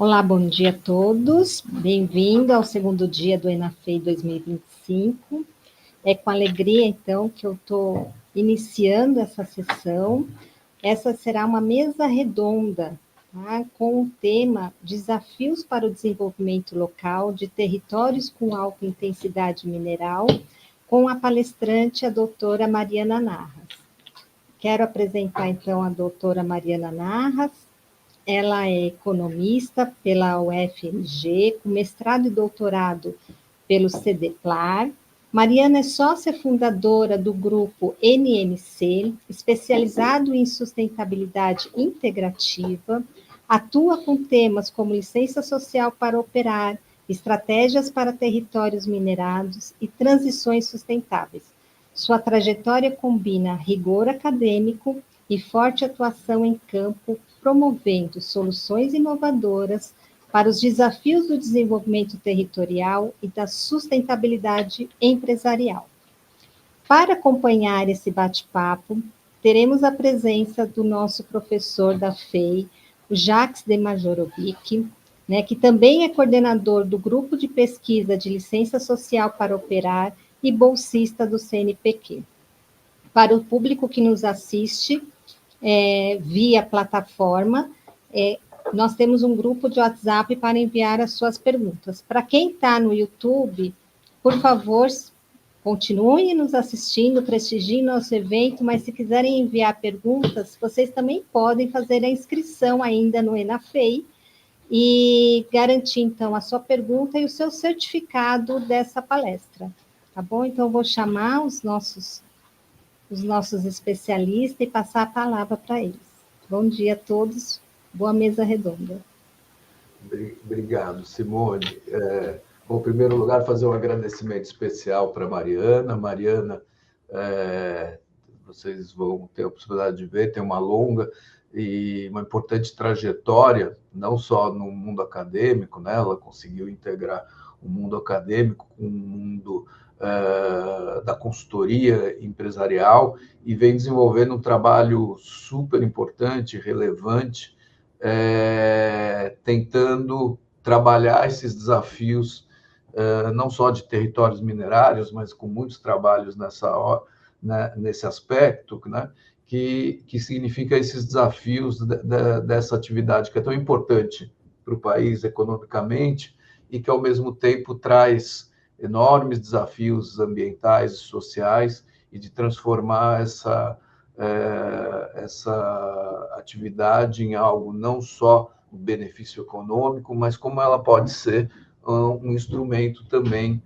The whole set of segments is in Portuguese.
Olá, bom dia a todos. Bem-vindo ao segundo dia do ENAFEI 2025. É com alegria, então, que eu estou iniciando essa sessão. Essa será uma mesa redonda, tá? Com o tema Desafios para o Desenvolvimento Local de Territórios com Alta Intensidade Mineral, com a palestrante, a doutora Mariana Narras. Quero apresentar, então, a doutora Mariana Narras. Ela é economista pela UFMG, com mestrado e doutorado pelo CEDEPLAR. Mariana é sócia fundadora do grupo NMC, especializado em sustentabilidade integrativa, atua com temas como licença social para operar, estratégias para territórios minerados e transições sustentáveis. Sua trajetória combina rigor acadêmico e forte atuação em campo, promovendo soluções inovadoras para os desafios do desenvolvimento territorial e da sustentabilidade empresarial. Para acompanhar esse bate-papo, teremos a presença do nosso professor da FEI, o Jacques de Majorovic, que também é coordenador do Grupo de Pesquisa de Licença Social para Operar e bolsista do CNPq. Para o público que nos assiste via plataforma, nós temos um grupo de WhatsApp para enviar as suas perguntas. Para quem está no YouTube, por favor, continuem nos assistindo, prestigiem nosso evento, mas se quiserem enviar perguntas, vocês também podem fazer a inscrição ainda no ENAFEI e garantir, então, a sua pergunta e o seu certificado dessa palestra. Tá bom? Então, eu vou chamar os nossos especialistas e passar a palavra para eles. Bom dia a todos, boa mesa redonda. Obrigado, Simone. Bom, em primeiro lugar, fazer um agradecimento especial para a Mariana. Mariana, vocês vão ter a possibilidade de ver, tem uma longa e uma importante trajetória, não só no mundo acadêmico, né? Ela conseguiu integrar o mundo acadêmico com o mundo da consultoria empresarial e vem desenvolvendo um trabalho super importante, relevante, tentando trabalhar esses desafios, não só de territórios minerários, mas com muitos trabalhos nesse aspecto, né, que significa esses desafios dessa atividade que é tão importante para o país economicamente e que, ao mesmo tempo, traz enormes desafios ambientais e sociais e de transformar essa atividade em algo não só um benefício econômico, mas como ela pode ser um instrumento também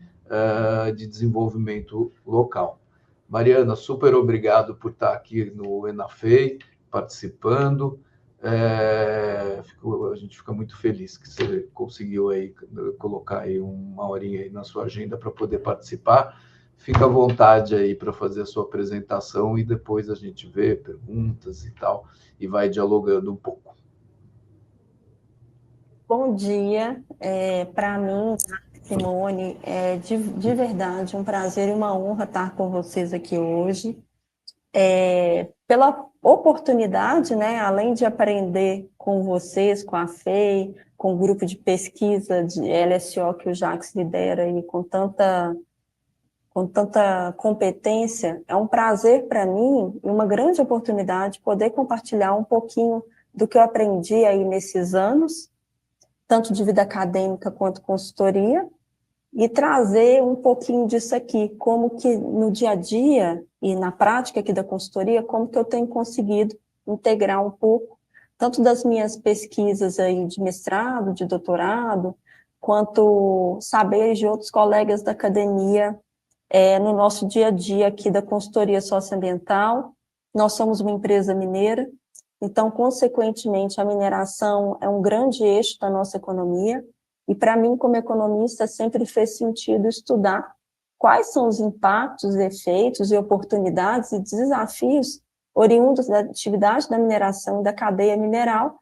de desenvolvimento local. Mariana, super obrigado por estar aqui no ENAFEI, participando. A gente fica muito feliz que você conseguiu aí colocar aí uma horinha aí na sua agenda para poder participar. Fica à vontade aí para fazer a sua apresentação e depois a gente vê perguntas e tal, e vai dialogando um pouco. Bom dia. Para mim, Simone, é de verdade um prazer e uma honra estar com vocês aqui hoje. Pela oportunidade, né, além de aprender com vocês, com a FEI, com o grupo de pesquisa de LSO que o Jacques lidera e com tanta competência, é um prazer para mim e uma grande oportunidade poder compartilhar um pouquinho do que eu aprendi aí nesses anos, tanto de vida acadêmica quanto consultoria, e trazer um pouquinho disso aqui, como que no dia a dia e na prática aqui da consultoria, como que eu tenho conseguido integrar um pouco, tanto das minhas pesquisas aí de mestrado, de doutorado, quanto saberes de outros colegas da academia no nosso dia a dia aqui da consultoria socioambiental. Nós somos uma empresa mineira, então, consequentemente, a mineração é um grande eixo da nossa economia, e para mim, como economista, sempre fez sentido estudar quais são os impactos, efeitos e oportunidades e desafios oriundos da atividade da mineração e da cadeia mineral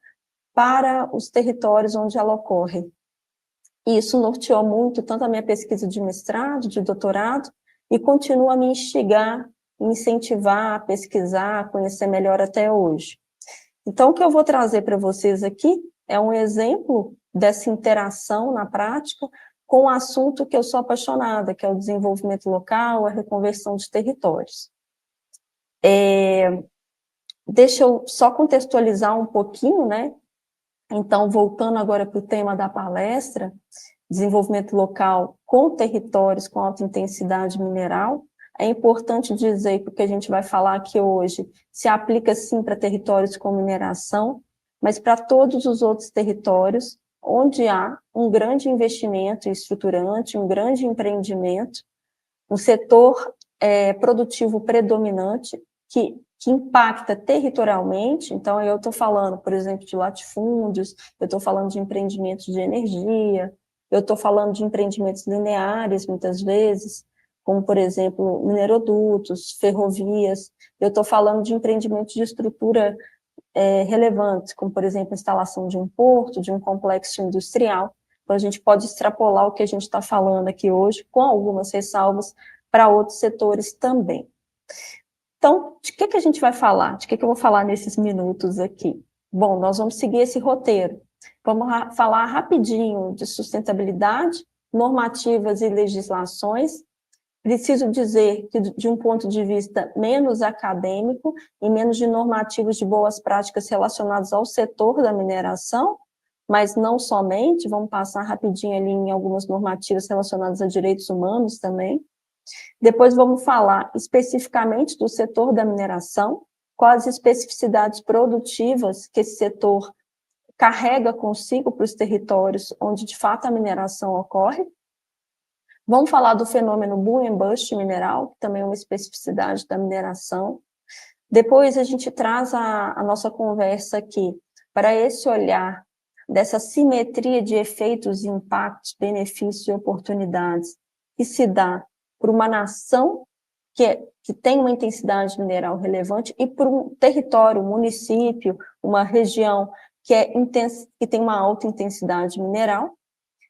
para os territórios onde ela ocorre. E isso norteou muito tanto a minha pesquisa de mestrado, de doutorado, e continua a me instigar, me incentivar a pesquisar, a conhecer melhor até hoje. Então, o que eu vou trazer para vocês aqui é um exemplo dessa interação na prática com o assunto que eu sou apaixonada, que é o desenvolvimento local, a reconversão de territórios. Deixa eu só contextualizar um pouquinho, né? Então, voltando agora para o tema da palestra, desenvolvimento local com territórios com alta intensidade mineral, é importante dizer que o que a gente vai falar aqui hoje se aplica sim para territórios com mineração, mas para todos os outros territórios onde há um grande investimento estruturante, um grande empreendimento, um setor produtivo predominante que impacta territorialmente. Então, eu estou falando, por exemplo, de latifúndios, eu estou falando de empreendimentos de energia, eu estou falando de empreendimentos lineares, muitas vezes, como, por exemplo, minerodutos, ferrovias, eu estou falando de empreendimentos de estrutura relevantes, como, por exemplo, a instalação de um porto, de um complexo industrial. Então, a gente pode extrapolar o que a gente está falando aqui hoje, com algumas ressalvas, para outros setores também. Então, de que a gente vai falar? De que eu vou falar nesses minutos aqui? Bom, nós vamos seguir esse roteiro. Vamos falar rapidinho de sustentabilidade, normativas e legislações. Preciso dizer que, de um ponto de vista menos acadêmico e menos de normativos de boas práticas relacionados ao setor da mineração, mas não somente, vamos passar rapidinho ali em algumas normativas relacionadas a direitos humanos também. Depois vamos falar especificamente do setor da mineração, quais as especificidades produtivas que esse setor carrega consigo para os territórios onde de fato a mineração ocorre. Vamos falar do fenômeno boom and bust mineral, que também é uma especificidade da mineração. Depois a gente traz a nossa conversa aqui para esse olhar dessa simetria de efeitos, impactos, benefícios e oportunidades que se dá por uma nação que tem uma intensidade mineral relevante e por um território, um município, uma região que tem uma alta intensidade mineral.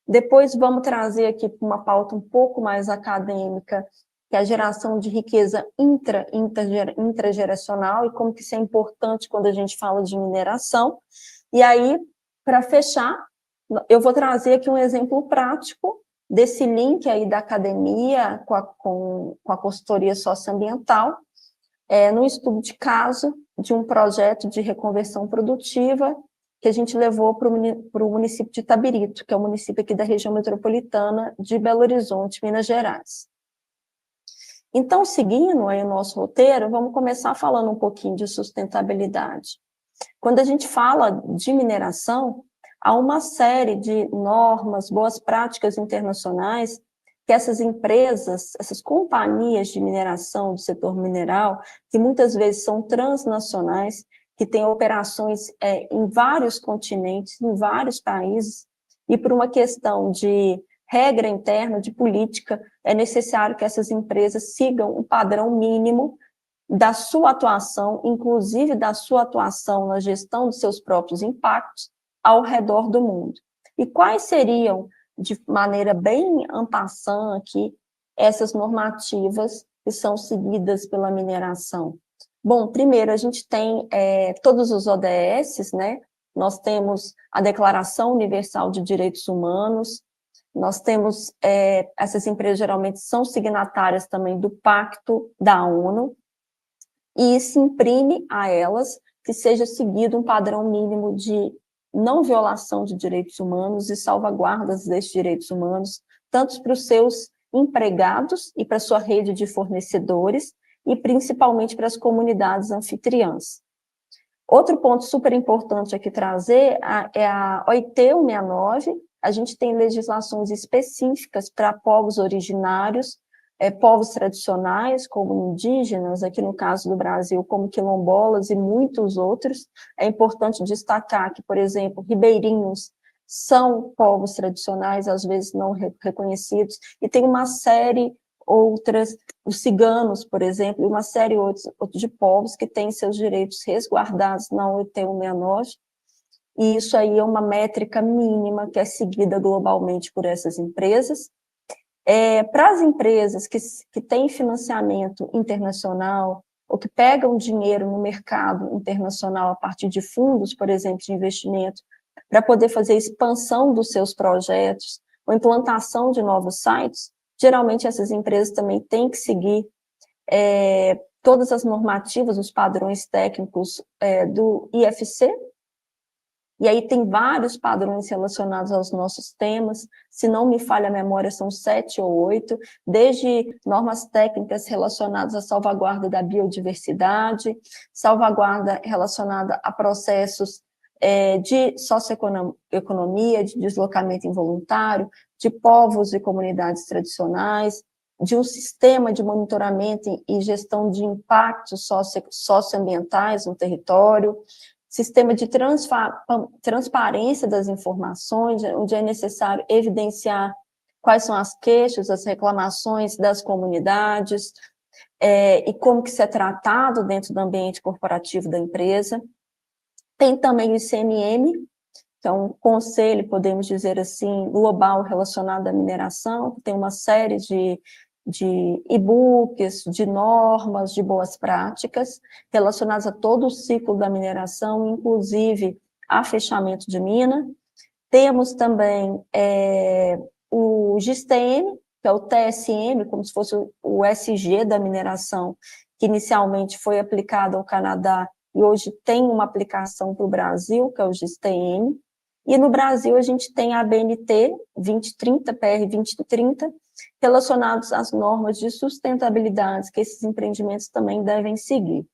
Depois vamos trazer aqui uma pauta um pouco mais acadêmica, que é a geração de riqueza intrageracional e como que isso é importante quando a gente fala de mineração. E aí, para fechar, eu vou trazer aqui um exemplo prático desse link aí da academia com a consultoria socioambiental, no estudo de caso de um projeto de reconversão produtiva que a gente levou para o município de Itabirito, que é o município aqui da região metropolitana de Belo Horizonte, Minas Gerais. Então, seguindo aí o nosso roteiro, vamos começar falando um pouquinho de sustentabilidade. Quando a gente fala de mineração, há uma série de normas, boas práticas internacionais que essas empresas, essas companhias de mineração do setor mineral, que muitas vezes são transnacionais, que têm operações em vários continentes, em vários países, e por uma questão de regra interna, de política, é necessário que essas empresas sigam um padrão mínimo da sua atuação, inclusive da sua atuação na gestão dos seus próprios impactos ao redor do mundo. E quais seriam, de maneira bem en passant aqui, essas normativas que são seguidas pela mineração? Bom, primeiro, a gente tem todos os ODS, né? Nós temos a Declaração Universal de Direitos Humanos, nós temos, essas empresas geralmente são signatárias também do Pacto da ONU, e se imprime a elas que seja seguido um padrão mínimo de não violação de direitos humanos e salvaguardas desses direitos humanos, tanto para os seus empregados e para a sua rede de fornecedores, e principalmente para as comunidades anfitriãs. Outro ponto super importante aqui trazer é a OIT 169, a gente tem legislações específicas para povos originários, povos tradicionais, como indígenas, aqui no caso do Brasil, como quilombolas e muitos outros. É importante destacar que, por exemplo, ribeirinhos são povos tradicionais, às vezes não reconhecidos, e tem uma série outras, os ciganos, por exemplo, e uma série outros de povos que têm seus direitos resguardados na OIT 169, e isso aí é uma métrica mínima que é seguida globalmente por essas empresas. Para as empresas que têm financiamento internacional ou que pegam dinheiro no mercado internacional a partir de fundos, por exemplo, de investimento para poder fazer expansão dos seus projetos, ou implantação de novos sites, geralmente essas empresas também têm que seguir todas as normativas, os padrões técnicos do IFC, e aí tem vários padrões relacionados aos nossos temas, se não me falha a memória, são 7 ou 8, desde normas técnicas relacionadas à salvaguarda da biodiversidade, salvaguarda relacionada a processos de socioeconomia, de deslocamento involuntário, de povos e comunidades tradicionais, de um sistema de monitoramento e gestão de impactos socioambientais no território, sistema de transparência das informações, onde é necessário evidenciar quais são as queixas, as reclamações das comunidades, e como que isso é tratado dentro do ambiente corporativo da empresa. Tem também o ICMM, que é um conselho, podemos dizer assim, global relacionado à mineração, que tem uma série de e-books, de normas, de boas práticas, relacionadas a todo o ciclo da mineração, inclusive a fechamento de mina. Temos também o GISTM, que é o TSM, como se fosse o SG da mineração, que inicialmente foi aplicado ao Canadá e hoje tem uma aplicação para o Brasil, que é o GISTM. E no Brasil a gente tem a ABNT 2030, PR 2030, relacionados às normas de sustentabilidade que esses empreendimentos também devem seguir.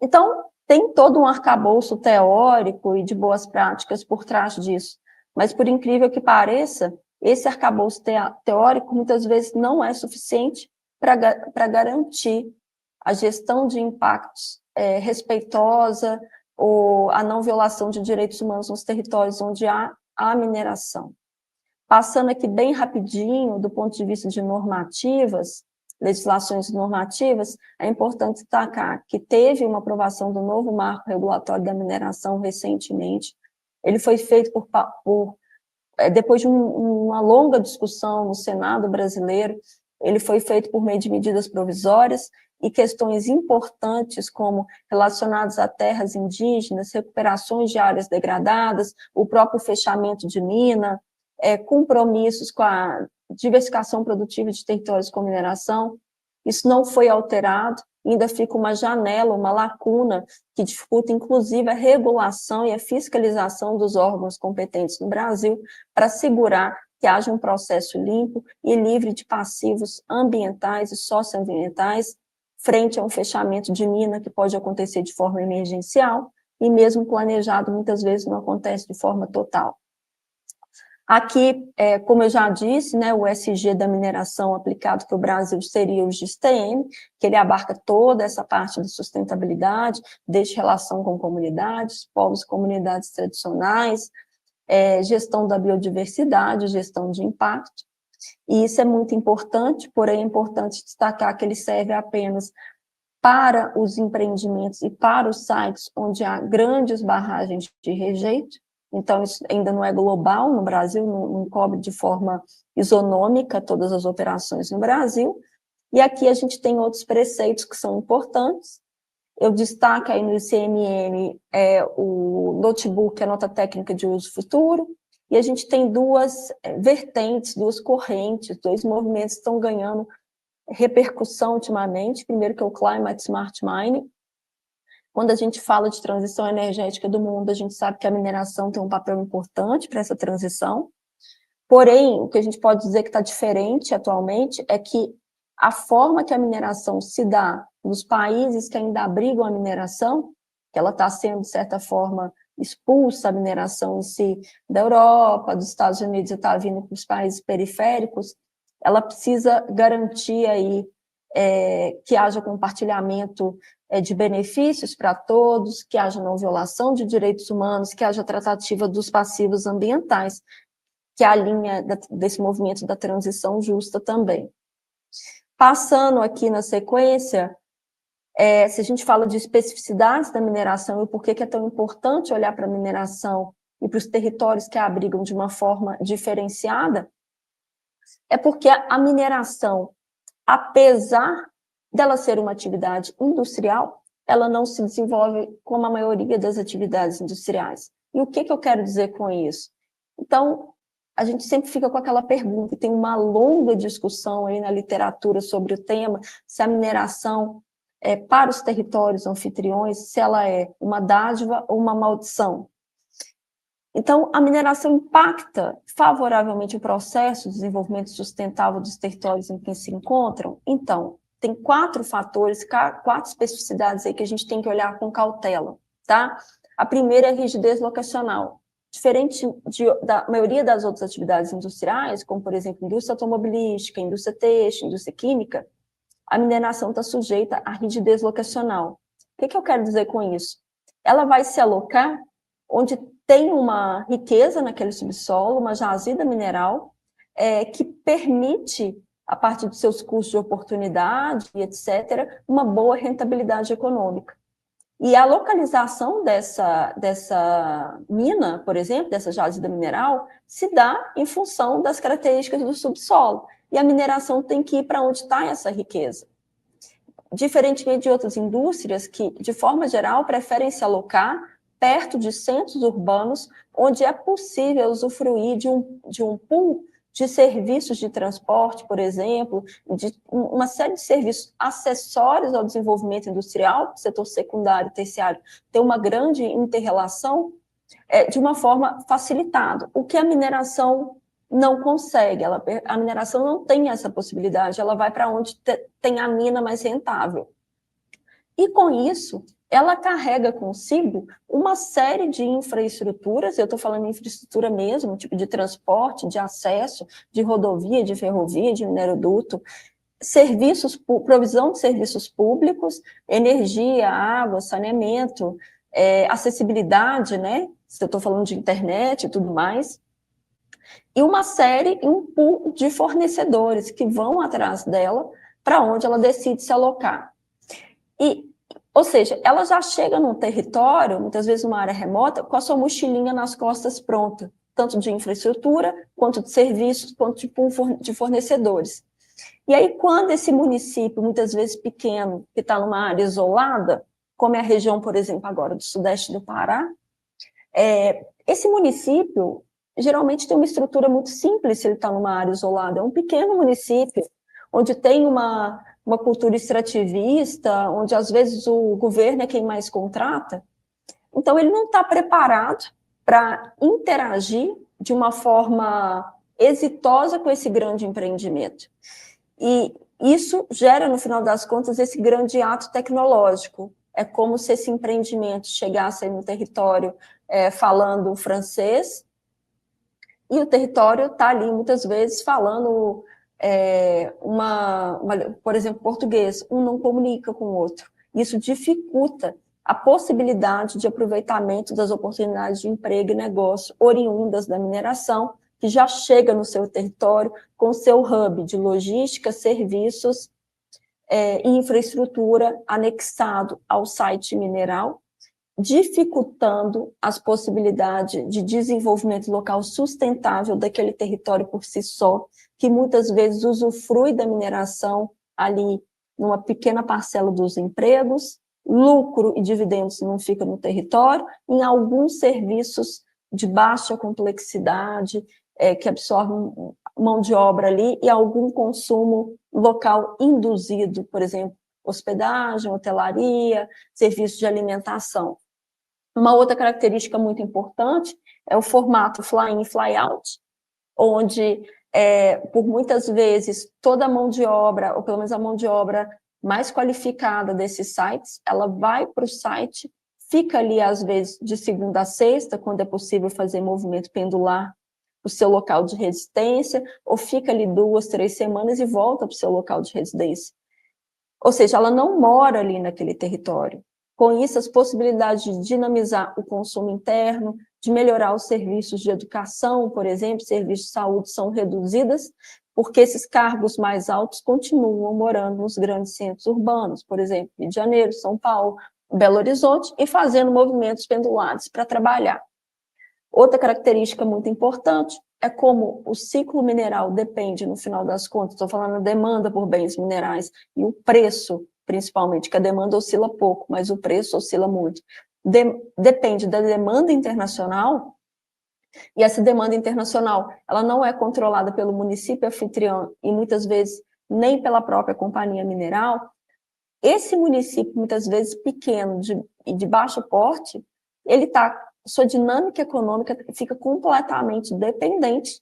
Então, tem todo um arcabouço teórico e de boas práticas por trás disso, mas por incrível que pareça, esse arcabouço teórico muitas vezes não é suficiente para garantir a gestão de impactos respeitosa ou a não violação de direitos humanos nos territórios onde há a mineração. Passando aqui bem rapidinho, do ponto de vista de normativas, legislações normativas, é importante destacar que teve uma aprovação do novo marco regulatório da mineração recentemente. Ele foi feito depois de uma longa discussão no Senado brasileiro, ele foi feito por meio de medidas provisórias e questões importantes como relacionadas a terras indígenas, recuperações de áreas degradadas, o próprio fechamento de mina, compromissos com a diversificação produtiva de territórios com mineração. Isso não foi alterado, ainda fica uma janela, uma lacuna, que dificulta, inclusive, a regulação e a fiscalização dos órgãos competentes no Brasil para assegurar que haja um processo limpo e livre de passivos ambientais e socioambientais frente a um fechamento de mina que pode acontecer de forma emergencial e mesmo planejado, muitas vezes não acontece de forma total. Aqui, como eu já disse, né, o SG da mineração aplicado para o Brasil seria o GISTM, que ele abarca toda essa parte de sustentabilidade, desde relação com comunidades, povos e comunidades tradicionais, gestão da biodiversidade, gestão de impacto, e isso é muito importante, porém é importante destacar que ele serve apenas para os empreendimentos e para os sites onde há grandes barragens de rejeito. Então, isso ainda não é global no Brasil, não cobre de forma isonômica todas as operações no Brasil. E aqui a gente tem outros preceitos que são importantes. Eu destaco aí no ICMM o notebook, a nota técnica de uso futuro, e a gente tem duas vertentes, duas correntes, dois movimentos que estão ganhando repercussão ultimamente. Primeiro que é o Climate Smart Mining. Quando a gente fala de transição energética do mundo, a gente sabe que a mineração tem um papel importante para essa transição. Porém, o que a gente pode dizer que está diferente atualmente é que a forma que a mineração se dá nos países que ainda abrigam a mineração, que ela está sendo, de certa forma, expulsa a mineração em si da Europa, dos Estados Unidos, e está vindo para os países periféricos, ela precisa garantir aí que haja compartilhamento de benefícios para todos, que haja não violação de direitos humanos, que haja tratativa dos passivos ambientais, que é a linha desse movimento da transição justa também. Passando aqui na sequência, se a gente fala de especificidades da mineração e por que é tão importante olhar para a mineração e para os territórios que a abrigam de uma forma diferenciada, é porque a mineração, apesar dela ser uma atividade industrial, ela não se desenvolve como a maioria das atividades industriais. E o que eu quero dizer com isso? Então, a gente sempre fica com aquela pergunta, tem uma longa discussão aí na literatura sobre o tema, se a mineração para os territórios anfitriões, se ela é uma dádiva ou uma maldição. Então, a mineração impacta favoravelmente o processo de desenvolvimento sustentável dos territórios em que se encontram? Então, tem 4 fatores, 4 especificidades aí que a gente tem que olhar com cautela, tá? A primeira é a rigidez locacional. Diferente da maioria das outras atividades industriais, como, por exemplo, indústria automobilística, indústria têxtil, indústria química, a mineração está sujeita à rigidez locacional. O que eu quero dizer com isso? Ela vai se alocar onde tem uma riqueza naquele subsolo, uma jazida mineral, que permite, a partir dos seus custos de oportunidade, etc., uma boa rentabilidade econômica. E a localização dessa mina, por exemplo, dessa jazida mineral, se dá em função das características do subsolo. E a mineração tem que ir para onde está essa riqueza. Diferentemente de outras indústrias que, de forma geral, preferem se alocar perto de centros urbanos, onde é possível usufruir de um pool de serviços de transporte, por exemplo, de uma série de serviços acessórios ao desenvolvimento industrial, setor secundário e terciário, tem uma grande inter-relação, de uma forma facilitada, o que a mineração não consegue, a mineração não tem essa possibilidade, ela vai para onde tem a mina mais rentável. E com isso, ela carrega consigo uma série de infraestruturas, eu estou falando de infraestrutura mesmo, tipo de transporte, de acesso, de rodovia, de ferrovia, de mineroduto, provisão de serviços públicos, energia, água, saneamento, acessibilidade, né? Se eu estou falando de internet e tudo mais, e uma série, um pool de fornecedores que vão atrás dela para onde ela decide se alocar. Ou seja, ela já chega num território, muitas vezes numa área remota, com a sua mochilinha nas costas pronta, tanto de infraestrutura, quanto de serviços, quanto de fornecedores. E aí, quando esse município, muitas vezes pequeno, que está numa área isolada, como é a região, por exemplo, agora do sudeste do Pará, esse município geralmente tem uma estrutura muito simples se ele está numa área isolada. É um pequeno município, onde tem uma cultura extrativista, onde às vezes o governo é quem mais contrata. Então, ele não está preparado para interagir de uma forma exitosa com esse grande empreendimento. E isso gera, no final das contas, esse grande ato tecnológico. É como se esse empreendimento chegasse no território falando francês, e o território está ali, muitas vezes, falando por exemplo, português. Um não comunica com o outro. Isso dificulta a possibilidade de aproveitamento das oportunidades de emprego e negócio oriundas da mineração, que já chega no seu território com o seu hub de logística, serviços e infraestrutura anexado ao site mineral, dificultando as possibilidades de desenvolvimento local sustentável daquele território por si só, que muitas vezes usufrui da mineração ali numa pequena parcela dos empregos, lucro e dividendos não ficam no território, em alguns serviços de baixa complexidade, que absorvem mão de obra ali, e algum consumo local induzido, por exemplo, hospedagem, hotelaria, serviços de alimentação. Uma outra característica muito importante é o formato fly-in, fly-out, onde, por muitas vezes, toda a mão de obra, ou pelo menos a mão de obra mais qualificada desses sites, ela vai para o site, fica ali, às vezes, de segunda a sexta, quando é possível fazer movimento pendular para o seu local de residência, ou fica ali 2, 3 semanas e volta para o seu local de residência. Ou seja, ela não mora ali naquele território. Com isso, as possibilidades de dinamizar o consumo interno, de melhorar os serviços de educação, por exemplo, serviços de saúde, são reduzidas, porque esses cargos mais altos continuam morando nos grandes centros urbanos, por exemplo, Rio de Janeiro, São Paulo, Belo Horizonte, e fazendo movimentos pendulares para trabalhar. Outra característica muito importante é como o ciclo mineral depende, no final das contas, estou falando da demanda por bens minerais e o preço, principalmente, que a demanda oscila pouco, mas o preço oscila muito. depende da demanda internacional, e essa demanda internacional, ela não é controlada pelo município anfitrião e muitas vezes nem pela própria companhia mineral. Esse município, muitas vezes pequeno e de baixo porte, sua dinâmica econômica fica completamente dependente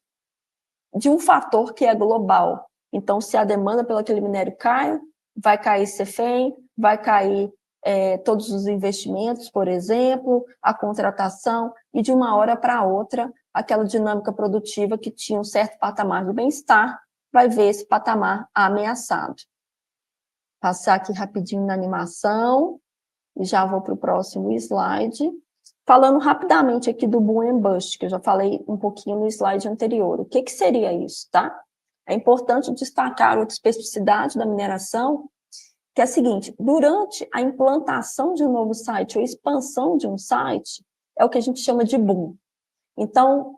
de um fator que é global. Então, se a demanda pelo aquele minério cai, vai cair CEFEM, vai cair todos os investimentos, por exemplo, a contratação, e de uma hora para outra, aquela dinâmica produtiva que tinha um certo patamar de bem-estar, vai ver esse patamar ameaçado. Passar aqui rapidinho na animação, e já vou para o próximo slide. Falando rapidamente aqui do boom and bust, que eu já falei um pouquinho no slide anterior. O que seria isso, tá? É importante destacar outra especificidade da mineração, que é a seguinte: durante a implantação de um novo site ou expansão de um site, é o que a gente chama de boom. Então,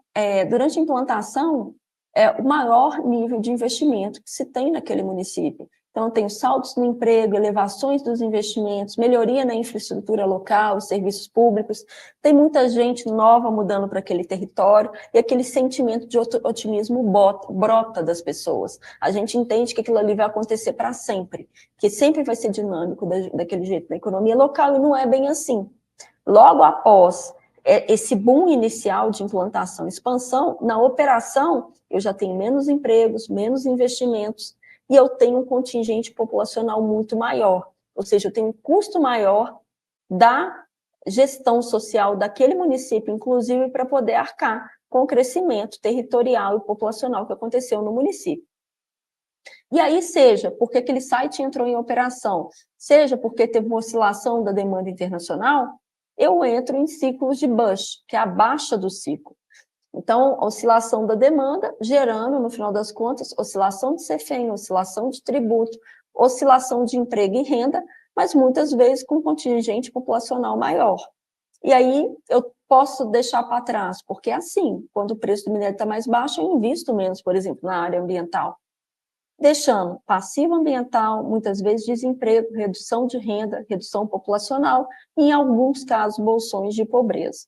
durante a implantação, é o maior nível de investimento que se tem naquele município. Então, tem saltos no emprego, elevações dos investimentos, melhoria na infraestrutura local, serviços públicos. Tem muita gente nova mudando para aquele território e aquele sentimento de otimismo brota das pessoas. A gente entende que aquilo ali vai acontecer para sempre, que sempre vai ser dinâmico daquele jeito na economia local, e não é bem assim. Logo após esse boom inicial de implantação e expansão, na operação, eu já tenho menos empregos, menos investimentos, e eu tenho um contingente populacional muito maior, ou seja, eu tenho um custo maior da gestão social daquele município, inclusive para poder arcar com o crescimento territorial e populacional que aconteceu no município. E aí, seja porque aquele site entrou em operação, seja porque teve uma oscilação da demanda internacional, eu entro em ciclos de bust, que é a baixa do ciclo. Então, oscilação da demanda, gerando, no final das contas, oscilação de CEFEM, oscilação de tributo, oscilação de emprego e renda, mas muitas vezes com contingente populacional maior. E aí, eu posso deixar para trás, porque é assim, quando o preço do minério está mais baixo, eu invisto menos, por exemplo, na área ambiental. Deixando passivo ambiental, muitas vezes desemprego, redução de renda, redução populacional, e em alguns casos, bolsões de pobreza.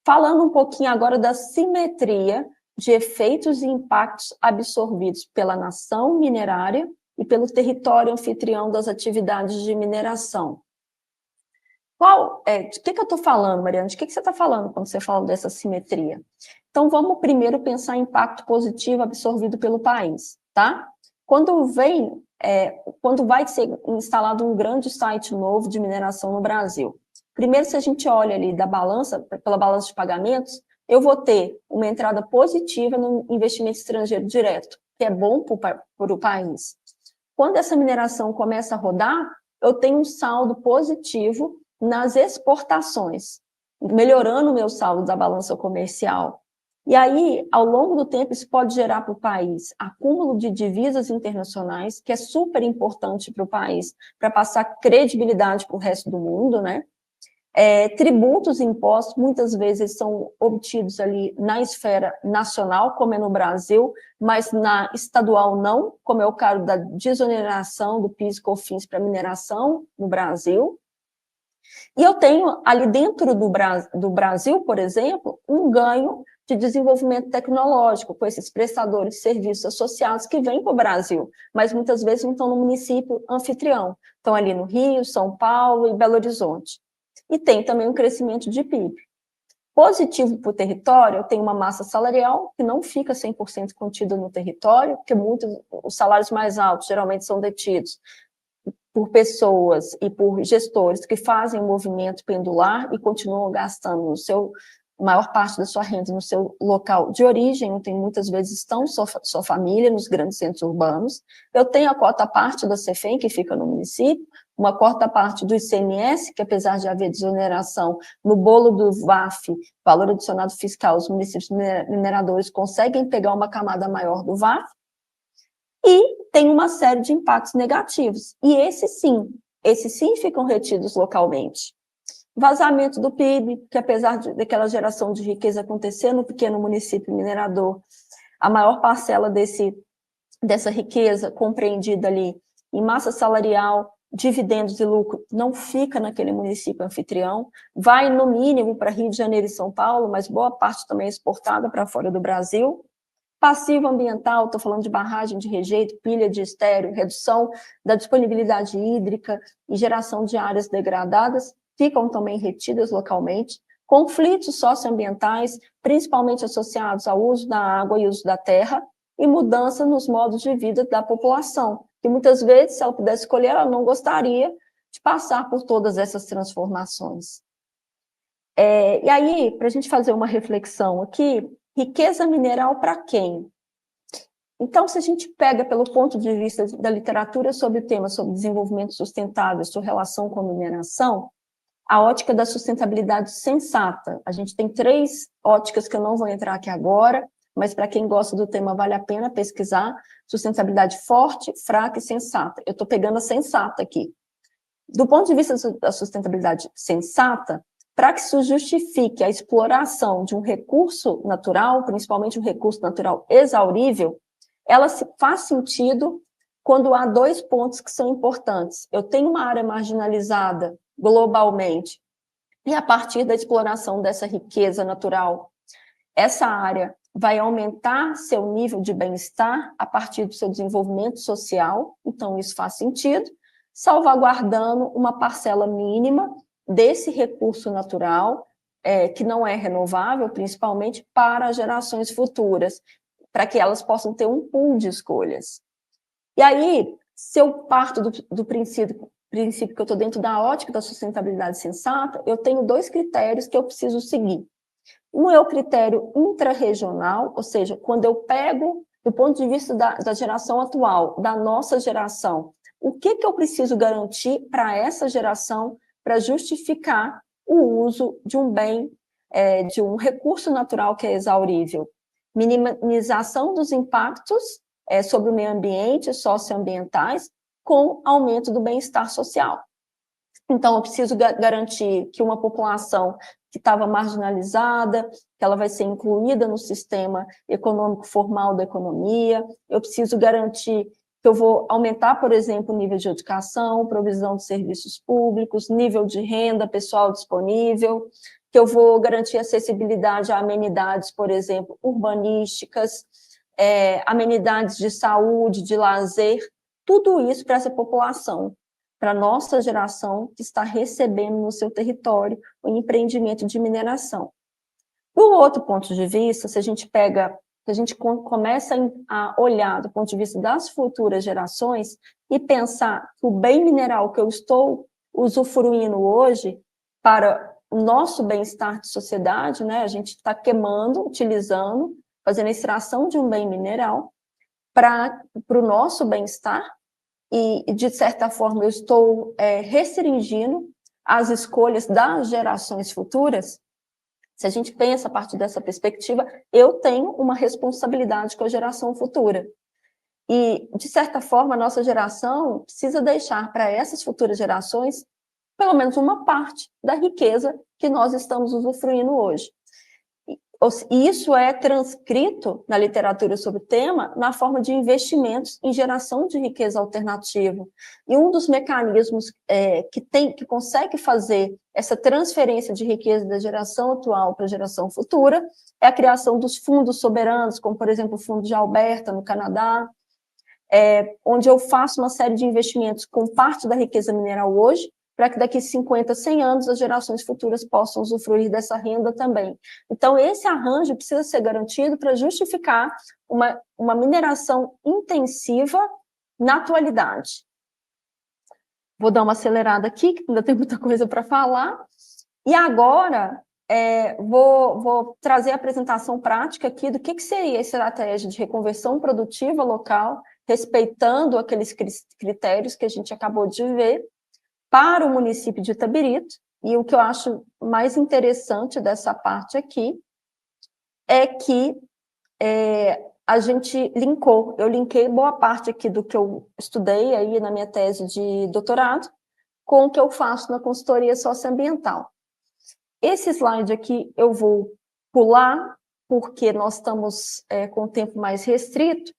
Falando um pouquinho agora da simetria de efeitos e impactos absorvidos pela nação minerária e pelo território anfitrião das atividades de mineração. De que eu estou falando, Mariana? De que você está falando quando você fala dessa simetria? Então, vamos primeiro pensar em impacto positivo absorvido pelo país, tá? Quando vai ser instalado um grande site novo de mineração no Brasil, primeiro, se a gente olha ali pela balança de pagamentos, eu vou ter uma entrada positiva no investimento estrangeiro direto, que é bom para o país. Quando essa mineração começa a rodar, eu tenho um saldo positivo nas exportações, melhorando o meu saldo da balança comercial. E aí, ao longo do tempo, isso pode gerar para o país acúmulo de divisas internacionais, que é super importante para o país, para passar credibilidade para o resto do mundo, né? Tributos e impostos, muitas vezes, são obtidos ali na esfera nacional, como é no Brasil, mas na estadual não, como é o caso da desoneração do PIS e COFINS para mineração no Brasil. E eu tenho ali dentro do Brasil, por exemplo, um ganho de desenvolvimento tecnológico com esses prestadores de serviços associados que vêm para o Brasil, mas muitas vezes não estão no município anfitrião, estão ali no Rio, São Paulo e Belo Horizonte. E tem também um crescimento de PIB. Positivo para o território, eu tenho uma massa salarial que não fica 100% contida no território, porque os salários mais altos geralmente são detidos por pessoas e por gestores que fazem um movimento pendular e continuam gastando maior parte da sua renda no seu local de origem, onde muitas vezes estão sua família nos grandes centros urbanos. Eu tenho a cota parte da CEFEM, que fica no município, uma cota parte do ICMS, que apesar de haver desoneração no bolo do VAF, valor adicionado fiscal, os municípios mineradores conseguem pegar uma camada maior do VAF, e tem uma série de impactos negativos. E esses sim ficam retidos localmente. Vazamento do PIB, que apesar daquela geração de riqueza acontecer no pequeno município minerador, a maior parcela dessa riqueza compreendida ali em massa salarial dividendos e lucro não fica naquele município anfitrião, vai no mínimo para Rio de Janeiro e São Paulo, mas boa parte também é exportada para fora do Brasil. Passivo ambiental, estou falando de barragem de rejeito, pilha de estéreo, redução da disponibilidade hídrica e geração de áreas degradadas, ficam também retidas localmente. Conflitos socioambientais, principalmente associados ao uso da água e uso da terra, e mudança nos modos de vida da população, que muitas vezes, se ela pudesse escolher, ela não gostaria de passar por todas essas transformações. E aí, para a gente fazer uma reflexão aqui, riqueza mineral para quem? Então, se a gente pega pelo ponto de vista da literatura sobre o tema, sobre desenvolvimento sustentável, sua relação com a mineração, a ótica da sustentabilidade sensata. A gente tem 3 óticas que eu não vou entrar aqui agora, mas para quem gosta do tema vale a pena pesquisar, sustentabilidade forte, fraca e sensata. Eu estou pegando a sensata aqui. Do ponto de vista da sustentabilidade sensata, para que se justifique a exploração de um recurso natural, principalmente um recurso natural exaurível, ela faz sentido quando há 2 pontos que são importantes. Eu tenho uma área marginalizada globalmente, e a partir da exploração dessa riqueza natural, essa área vai aumentar seu nível de bem-estar a partir do seu desenvolvimento social, então isso faz sentido, salvaguardando uma parcela mínima desse recurso natural, que não é renovável, principalmente para gerações futuras, para que elas possam ter um pool de escolhas. E aí, se eu parto do princípio que eu estou dentro da ótica da sustentabilidade sensata, eu tenho 2 critérios que eu preciso seguir. Um é o critério intrarregional, ou seja, quando eu pego, do ponto de vista da geração atual, da nossa geração, o que eu preciso garantir para essa geração para justificar o uso de um bem, de um recurso natural que é exaurível. Minimização dos impactos sobre o meio ambiente, socioambientais, com aumento do bem-estar social. Então, eu preciso garantir que uma população que estava marginalizada, que ela vai ser incluída no sistema econômico formal da economia, eu preciso garantir que eu vou aumentar, por exemplo, o nível de educação, provisão de serviços públicos, nível de renda pessoal disponível, que eu vou garantir acessibilidade a amenidades, por exemplo, urbanísticas, amenidades de saúde, de lazer, tudo isso para essa população, para a nossa geração que está recebendo no seu território o empreendimento de mineração. Do outro ponto de vista, se a gente começa a olhar do ponto de vista das futuras gerações e pensar que o bem mineral que eu estou usufruindo hoje para o nosso bem-estar de sociedade, né, a gente está queimando, utilizando, fazendo a extração de um bem mineral para o nosso bem-estar, e, de certa forma, eu estou restringindo as escolhas das gerações futuras. Se a gente pensa a partir dessa perspectiva, eu tenho uma responsabilidade com a geração futura. E, de certa forma, a nossa geração precisa deixar para essas futuras gerações pelo menos uma parte da riqueza que nós estamos usufruindo hoje. E isso é transcrito na literatura sobre o tema na forma de investimentos em geração de riqueza alternativa. E um dos mecanismos que consegue fazer essa transferência de riqueza da geração atual para a geração futura é a criação dos fundos soberanos, como, por exemplo, o Fundo de Alberta, no Canadá, onde eu faço uma série de investimentos com parte da riqueza mineral hoje, para que daqui a 50, 100 anos as gerações futuras possam usufruir dessa renda também. Então, esse arranjo precisa ser garantido para justificar uma mineração intensiva na atualidade. Vou dar uma acelerada aqui, que ainda tem muita coisa para falar. E agora, vou trazer a apresentação prática aqui do que seria a estratégia de reconversão produtiva local, respeitando aqueles critérios que a gente acabou de ver, para o município de Itabirito. E o que eu acho mais interessante dessa parte aqui é que a gente eu linkei boa parte aqui do que eu estudei aí na minha tese de doutorado com o que eu faço na consultoria socioambiental. Esse slide aqui eu vou pular, porque nós estamos com o tempo mais restrito,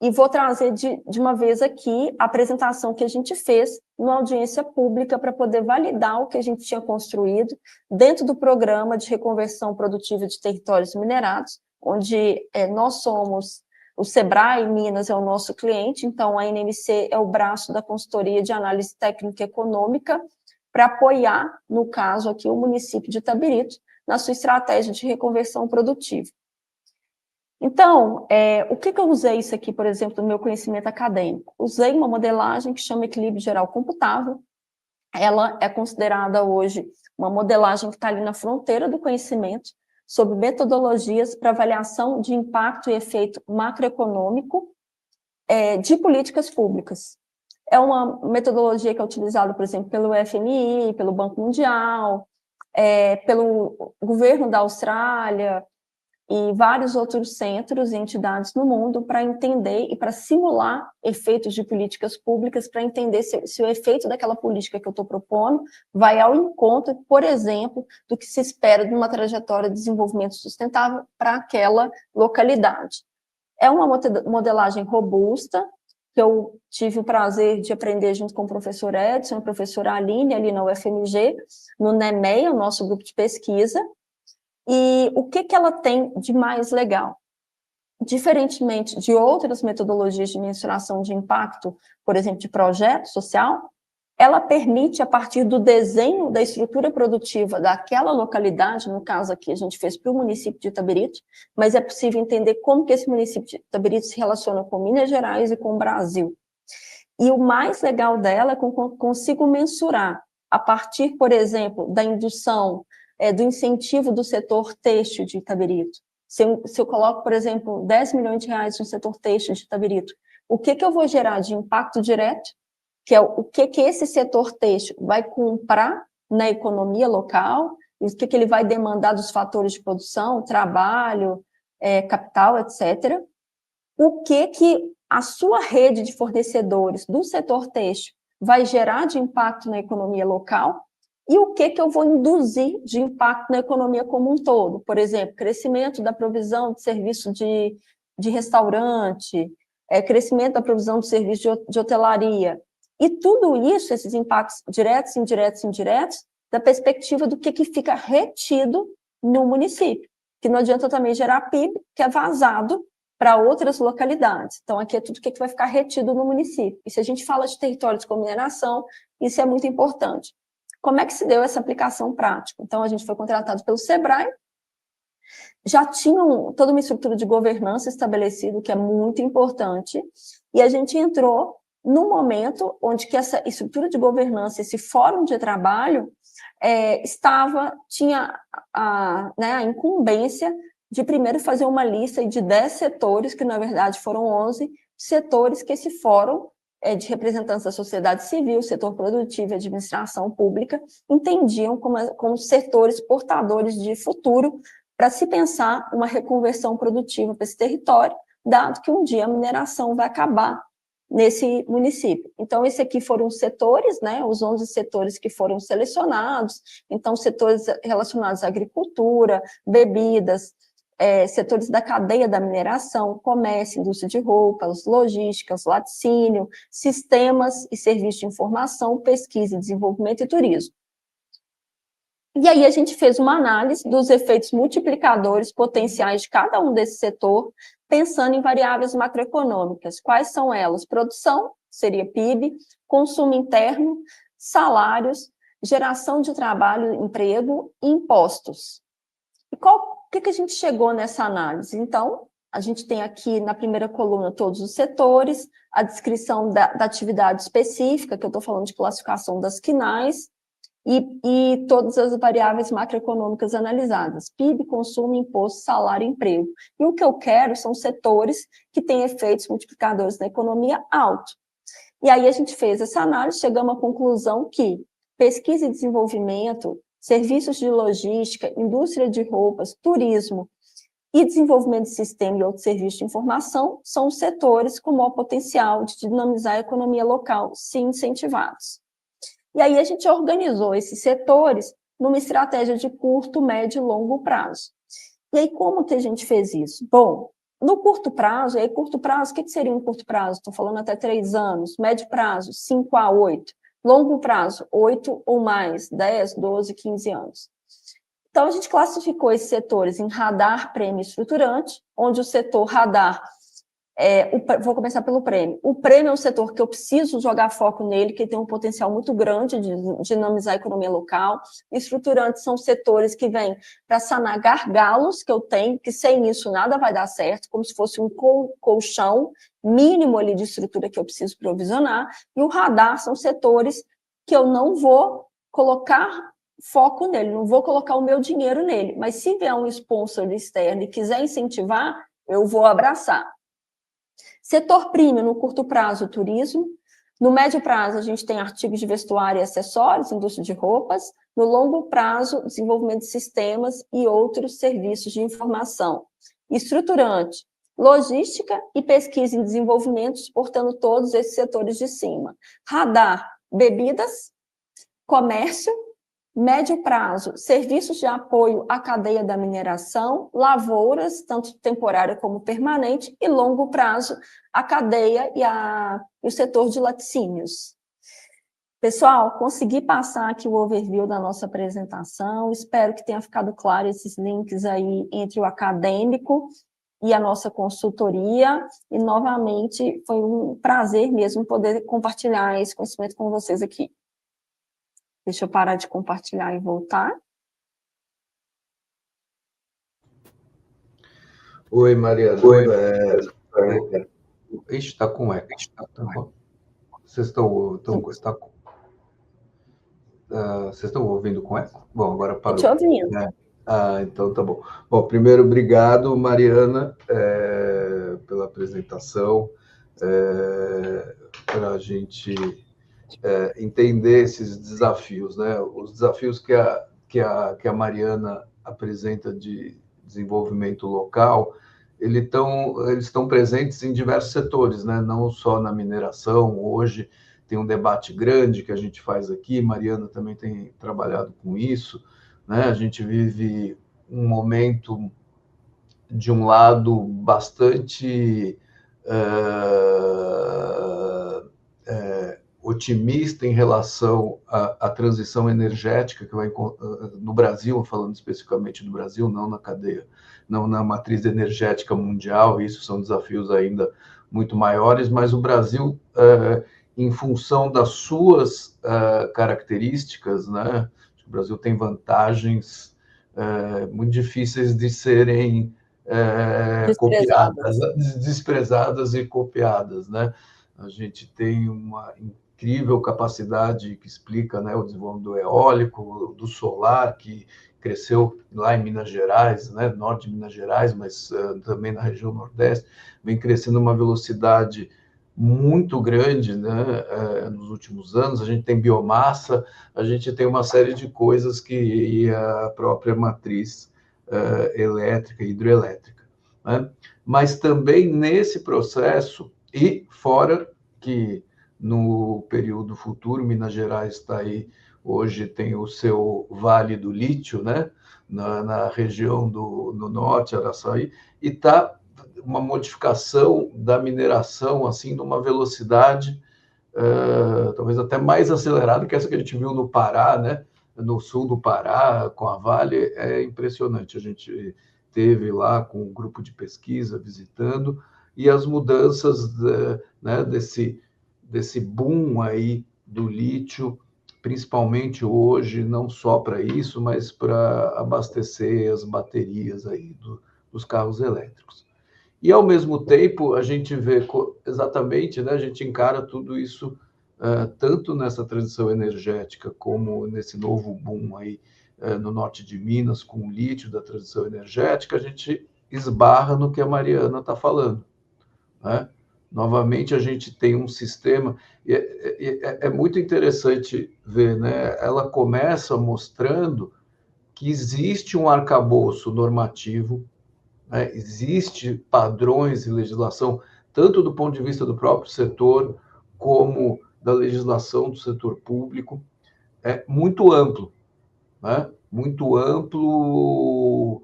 e vou trazer de uma vez aqui a apresentação que a gente fez numa audiência pública para poder validar o que a gente tinha construído dentro do programa de reconversão produtiva de territórios minerados, onde nós somos, o Sebrae Minas é o nosso cliente, então a NMC é o braço da consultoria de análise técnica e econômica para apoiar, no caso aqui, o município de Itabirito, na sua estratégia de reconversão produtiva. Então, o que eu usei isso aqui, por exemplo, do meu conhecimento acadêmico? Usei uma modelagem que chama equilíbrio geral computável. Ela é considerada hoje uma modelagem que está ali na fronteira do conhecimento sobre metodologias para avaliação de impacto e efeito macroeconômico de políticas públicas. É uma metodologia que é utilizada, por exemplo, pelo FMI, pelo Banco Mundial, pelo governo da Austrália, e vários outros centros e entidades no mundo para entender e para simular efeitos de políticas públicas, para entender se o efeito daquela política que eu estou propondo vai ao encontro, por exemplo, do que se espera de uma trajetória de desenvolvimento sustentável para aquela localidade. É uma modelagem robusta, que eu tive o prazer de aprender junto com o professor Edson e a professora Aline, ali na UFMG, no NEMEI, o nosso grupo de pesquisa. E o que ela tem de mais legal? Diferentemente de outras metodologias de mensuração de impacto, por exemplo, de projeto social, ela permite, a partir do desenho da estrutura produtiva daquela localidade, no caso aqui a gente fez para o município de Itabirito, mas é possível entender como que esse município de Itabirito se relaciona com Minas Gerais e com o Brasil. E o mais legal dela é que eu consigo mensurar, a partir, por exemplo, da indução do incentivo do setor têxtil de Itabirito. Se eu coloco, por exemplo, 10 milhões de reais no setor têxtil de Itabirito, o que eu vou gerar de impacto direto, que é o que esse setor têxtil vai comprar na economia local, o que ele vai demandar dos fatores de produção, trabalho, capital, etc. O que a sua rede de fornecedores do setor têxtil vai gerar de impacto na economia local, e o que eu vou induzir de impacto na economia como um todo. Por exemplo, crescimento da provisão de serviço de restaurante, crescimento da provisão de serviço de hotelaria. E tudo isso, esses impactos diretos, indiretos, da perspectiva do que fica retido no município. Que não adianta também gerar PIB, que é vazado para outras localidades. Então, aqui é tudo que vai ficar retido no município. E se a gente fala de territórios com mineração, isso é muito importante. Como é que se deu essa aplicação prática? Então, a gente foi contratado pelo Sebrae, já tinham toda uma estrutura de governança estabelecida, que é muito importante, e a gente entrou no momento onde que essa estrutura de governança, esse fórum de trabalho, tinha a incumbência de primeiro fazer uma lista de 10 setores, que na verdade foram 11 setores que esse fórum de representantes da sociedade civil, setor produtivo e administração pública, entendiam como setores portadores de futuro para se pensar uma reconversão produtiva para esse território, dado que um dia a mineração vai acabar nesse município. Então, esse aqui foram os setores, os 11 setores que foram selecionados, então, setores relacionados à agricultura, bebidas, setores da cadeia da mineração, comércio, indústria de roupas, logísticas, laticínio, sistemas e serviços de informação, pesquisa, desenvolvimento e turismo. E aí a gente fez uma análise dos efeitos multiplicadores potenciais de cada um desse setor, pensando em variáveis macroeconômicas. Quais são elas? Produção, seria PIB, consumo interno, salários, geração de trabalho, emprego e impostos. E o que a gente chegou nessa análise? Então, a gente tem aqui na primeira coluna todos os setores, a descrição da atividade específica, que eu estou falando de classificação das quinais, e todas as variáveis macroeconômicas analisadas, PIB, consumo, imposto, salário e emprego. E o que eu quero são setores que têm efeitos multiplicadores na economia alto. E aí a gente fez essa análise, chegamos à conclusão que pesquisa e desenvolvimento, serviços de logística, indústria de roupas, turismo e desenvolvimento de sistema e outros serviços de informação são os setores com maior potencial de dinamizar a economia local, se incentivados. E aí a gente organizou esses setores numa estratégia de curto, médio e longo prazo. E aí como que a gente fez isso? Bom, No curto prazo, e curto prazo, o que seria um curto prazo? Estou falando até 3 anos. Médio prazo, 5 a 8. Longo prazo, 8 ou mais, 10, 12, 15 anos. Então, a gente classificou esses setores em radar, prêmio e estruturante, onde o setor radar, vou começar pelo prêmio. O prêmio é um setor que eu preciso jogar foco nele, que tem um potencial muito grande de dinamizar a economia local. Estruturantes são setores que vêm para sanar gargalos que eu tenho, que sem isso nada vai dar certo, como se fosse um colchão mínimo ali de estrutura que eu preciso provisionar. E o radar são setores que eu não vou colocar foco nele, não vou colocar o meu dinheiro nele, mas se vier um sponsor externo e quiser incentivar, eu vou abraçar. Setor premium, no curto prazo, turismo. No médio prazo, a gente tem artigos de vestuário e acessórios, indústria de roupas. No longo prazo, desenvolvimento de sistemas e outros serviços de informação. Estruturante, logística e pesquisa em desenvolvimento, suportando todos esses setores de cima. Radar, bebidas, comércio. Médio prazo, serviços de apoio à cadeia da mineração, lavouras, tanto temporária como permanente, e longo prazo, a cadeia e o setor de laticínios. Pessoal, consegui passar aqui o overview da nossa apresentação, espero que tenha ficado claro esses links aí entre o acadêmico e a nossa consultoria, e novamente foi um prazer mesmo poder compartilhar esse conhecimento com vocês aqui. Deixa eu parar de compartilhar e voltar. Oi, Mariana. Oi. Ixi, está com eco. Vocês estão ouvindo com eco? Bom, agora parou. Estou te ouvindo. Então tá bom. Bom, primeiro, obrigado, Mariana, pela apresentação, para a gente entender esses desafios, né? Os desafios que a Mariana apresenta de desenvolvimento local, eles estão presentes em diversos setores, né? Não só na mineração. Hoje tem um debate grande que a gente faz aqui, Mariana também tem trabalhado com isso, né? A gente vive um momento, de um lado, bastante otimista em relação à transição energética que vai no Brasil, falando especificamente do Brasil, não na cadeia, não na matriz energética mundial. Isso são desafios ainda muito maiores, mas o Brasil, em função das suas características, né? O Brasil tem vantagens muito difíceis de serem copiadas, desprezadas e copiadas, né? A gente tem uma incrível capacidade que explica, né, o desenvolvimento do eólico, do solar, que cresceu lá em Minas Gerais, né, norte de Minas Gerais, mas também na região Nordeste, vem crescendo uma velocidade muito grande, né, nos últimos anos. A gente tem biomassa, a gente tem uma série de coisas que a própria matriz elétrica e hidrelétrica, né? Mas também nesse processo, e fora que no período futuro, Minas Gerais está aí, hoje tem o seu Vale do Lítio, né? Na região no norte, Araçaí, e está uma modificação da mineração, assim, numa velocidade talvez até mais acelerada que essa que a gente viu no Pará, né? No sul do Pará, com a Vale. É impressionante. A gente teve lá com um grupo de pesquisa visitando, e as mudanças né, desse boom aí do lítio, principalmente hoje, não só para isso, mas para abastecer as baterias aí dos carros elétricos. E, ao mesmo tempo, a gente vê exatamente, né, a gente encara tudo isso tanto nessa transição energética como nesse novo boom aí no norte de Minas, com o lítio da transição energética, a gente esbarra no que a Mariana está falando, né? Novamente, a gente tem um sistema, é muito interessante ver, né? Ela começa mostrando que existe um arcabouço normativo, né? Existe padrões e legislação, tanto do ponto de vista do próprio setor, como da legislação do setor público, muito amplo, né? Muito amplo,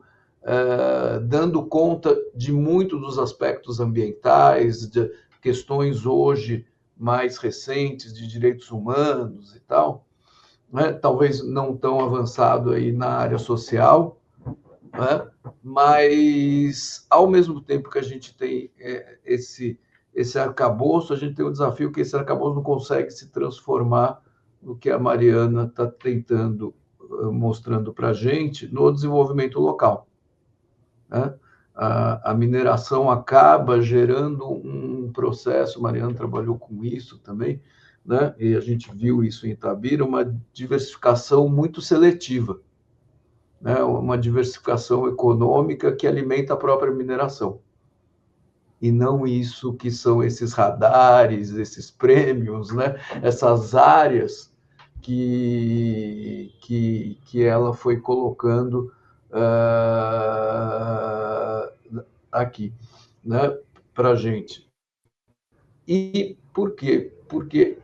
dando conta de muitos dos aspectos ambientais, de questões hoje mais recentes de direitos humanos e tal, né? Talvez não tão avançado aí na área social, né? Mas, ao mesmo tempo que a gente tem esse arcabouço, a gente tem o desafio que esse arcabouço não consegue se transformar no que a Mariana está tentando, mostrando para a gente, no desenvolvimento local, né? A mineração acaba gerando um processo, Mariana trabalhou com isso também, né? E a gente viu isso em Itabira, uma diversificação muito seletiva, né? Uma diversificação econômica que alimenta a própria mineração. E não isso que são esses radares, esses prêmios, né? Essas áreas que ela foi colocando aqui, né, para a gente. E por quê? Porque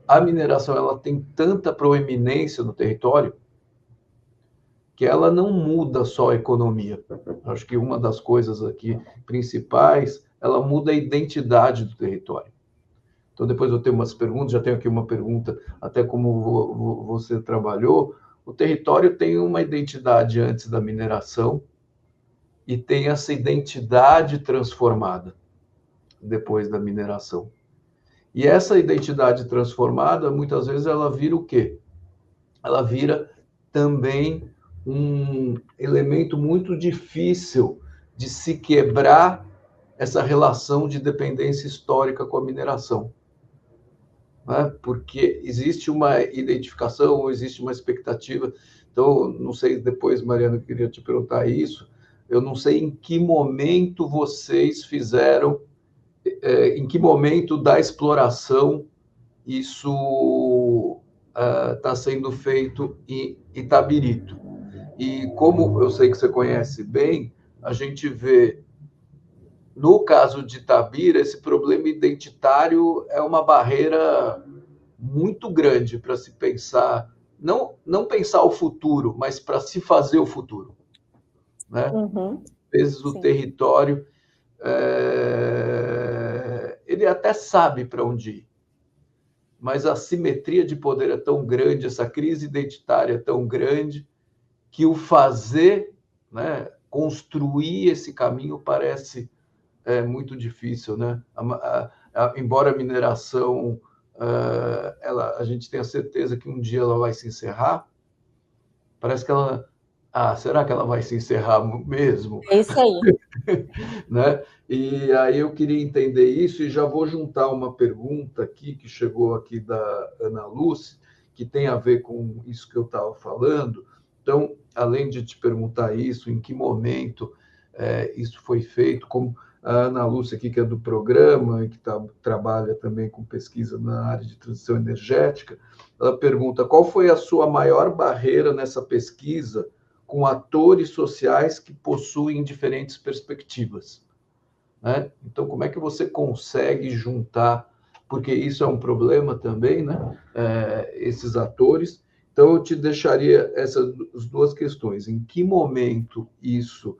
a mineração ela tem tanta proeminência no território que ela não muda só a economia. Acho que uma das coisas aqui principais, ela muda a identidade do território. Então, depois eu tenho umas perguntas, já tenho aqui uma pergunta, até como você trabalhou. O território tem uma identidade antes da mineração e tem essa identidade transformada depois da mineração. E essa identidade transformada, muitas vezes, ela vira o quê? Ela vira também um elemento muito difícil de se quebrar essa relação de dependência histórica com a mineração, né? Porque existe uma identificação, existe uma expectativa. Então, não sei, depois, Mariana, eu queria te perguntar isso, eu não sei em que momento vocês fizeram, em que momento da exploração isso está sendo feito em Itabirito. E como eu sei que você conhece bem, a gente vê, no caso de Itabira, esse problema identitário é uma barreira muito grande para se pensar, não pensar o futuro, mas para se fazer o futuro, né? Uhum. Às vezes o território, ele até sabe para onde ir, mas a simetria de poder é tão grande, essa crise identitária é tão grande, que o fazer, né, construir esse caminho parece muito difícil, né? Embora a mineração, a gente tenha certeza que um dia ela vai se encerrar, parece que ela... será que ela vai se encerrar mesmo? É isso aí. Né? E aí eu queria entender isso e já vou juntar uma pergunta aqui que chegou aqui da Ana Lúcia, que tem a ver com isso que eu estava falando. Então, além de te perguntar isso, em que momento isso foi feito, como a Ana Lúcia aqui, que é do programa e que trabalha também com pesquisa na área de transição energética, ela pergunta qual foi a sua maior barreira nessa pesquisa com atores sociais que possuem diferentes perspectivas, né? Então, como é que você consegue juntar, porque isso é um problema também, né? Esses atores. Então, eu te deixaria essas duas questões. Em que momento isso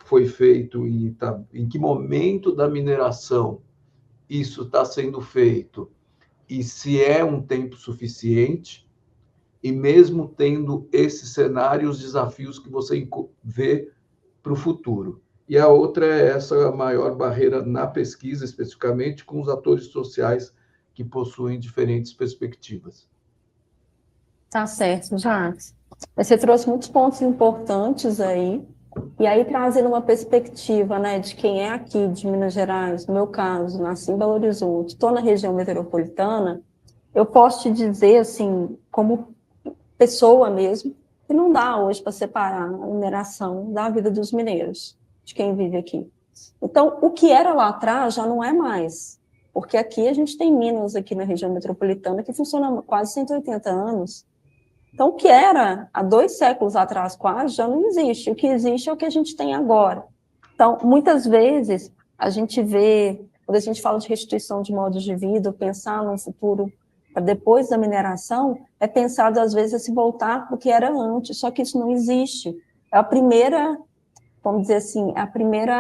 foi feito, em que momento da mineração isso está sendo feito, e se é um tempo suficiente, e mesmo tendo esse cenário, os desafios que você vê para o futuro. E a outra é essa maior barreira na pesquisa, especificamente com os atores sociais que possuem diferentes perspectivas. Tá certo, Jacques. Você trouxe muitos pontos importantes aí, e aí trazendo uma perspectiva, né, de quem é aqui de Minas Gerais, no meu caso, nasci em Belo Horizonte, estou na região metropolitana, eu posso te dizer, assim, como pessoa mesmo, que não dá hoje para separar a mineração da vida dos mineiros, de quem vive aqui. Então, o que era lá atrás já não é mais, porque aqui a gente tem minas aqui na região metropolitana que funcionam há quase 180 anos. Então, o que era há 2 séculos atrás quase já não existe. O que existe é o que a gente tem agora. Então, muitas vezes, a gente vê, quando a gente fala de restituição de modos de vida, pensar no futuro para depois da mineração, é pensado, às vezes, a se voltar para o que era antes, só que isso não existe. É a primeira vamos dizer assim, o primeiro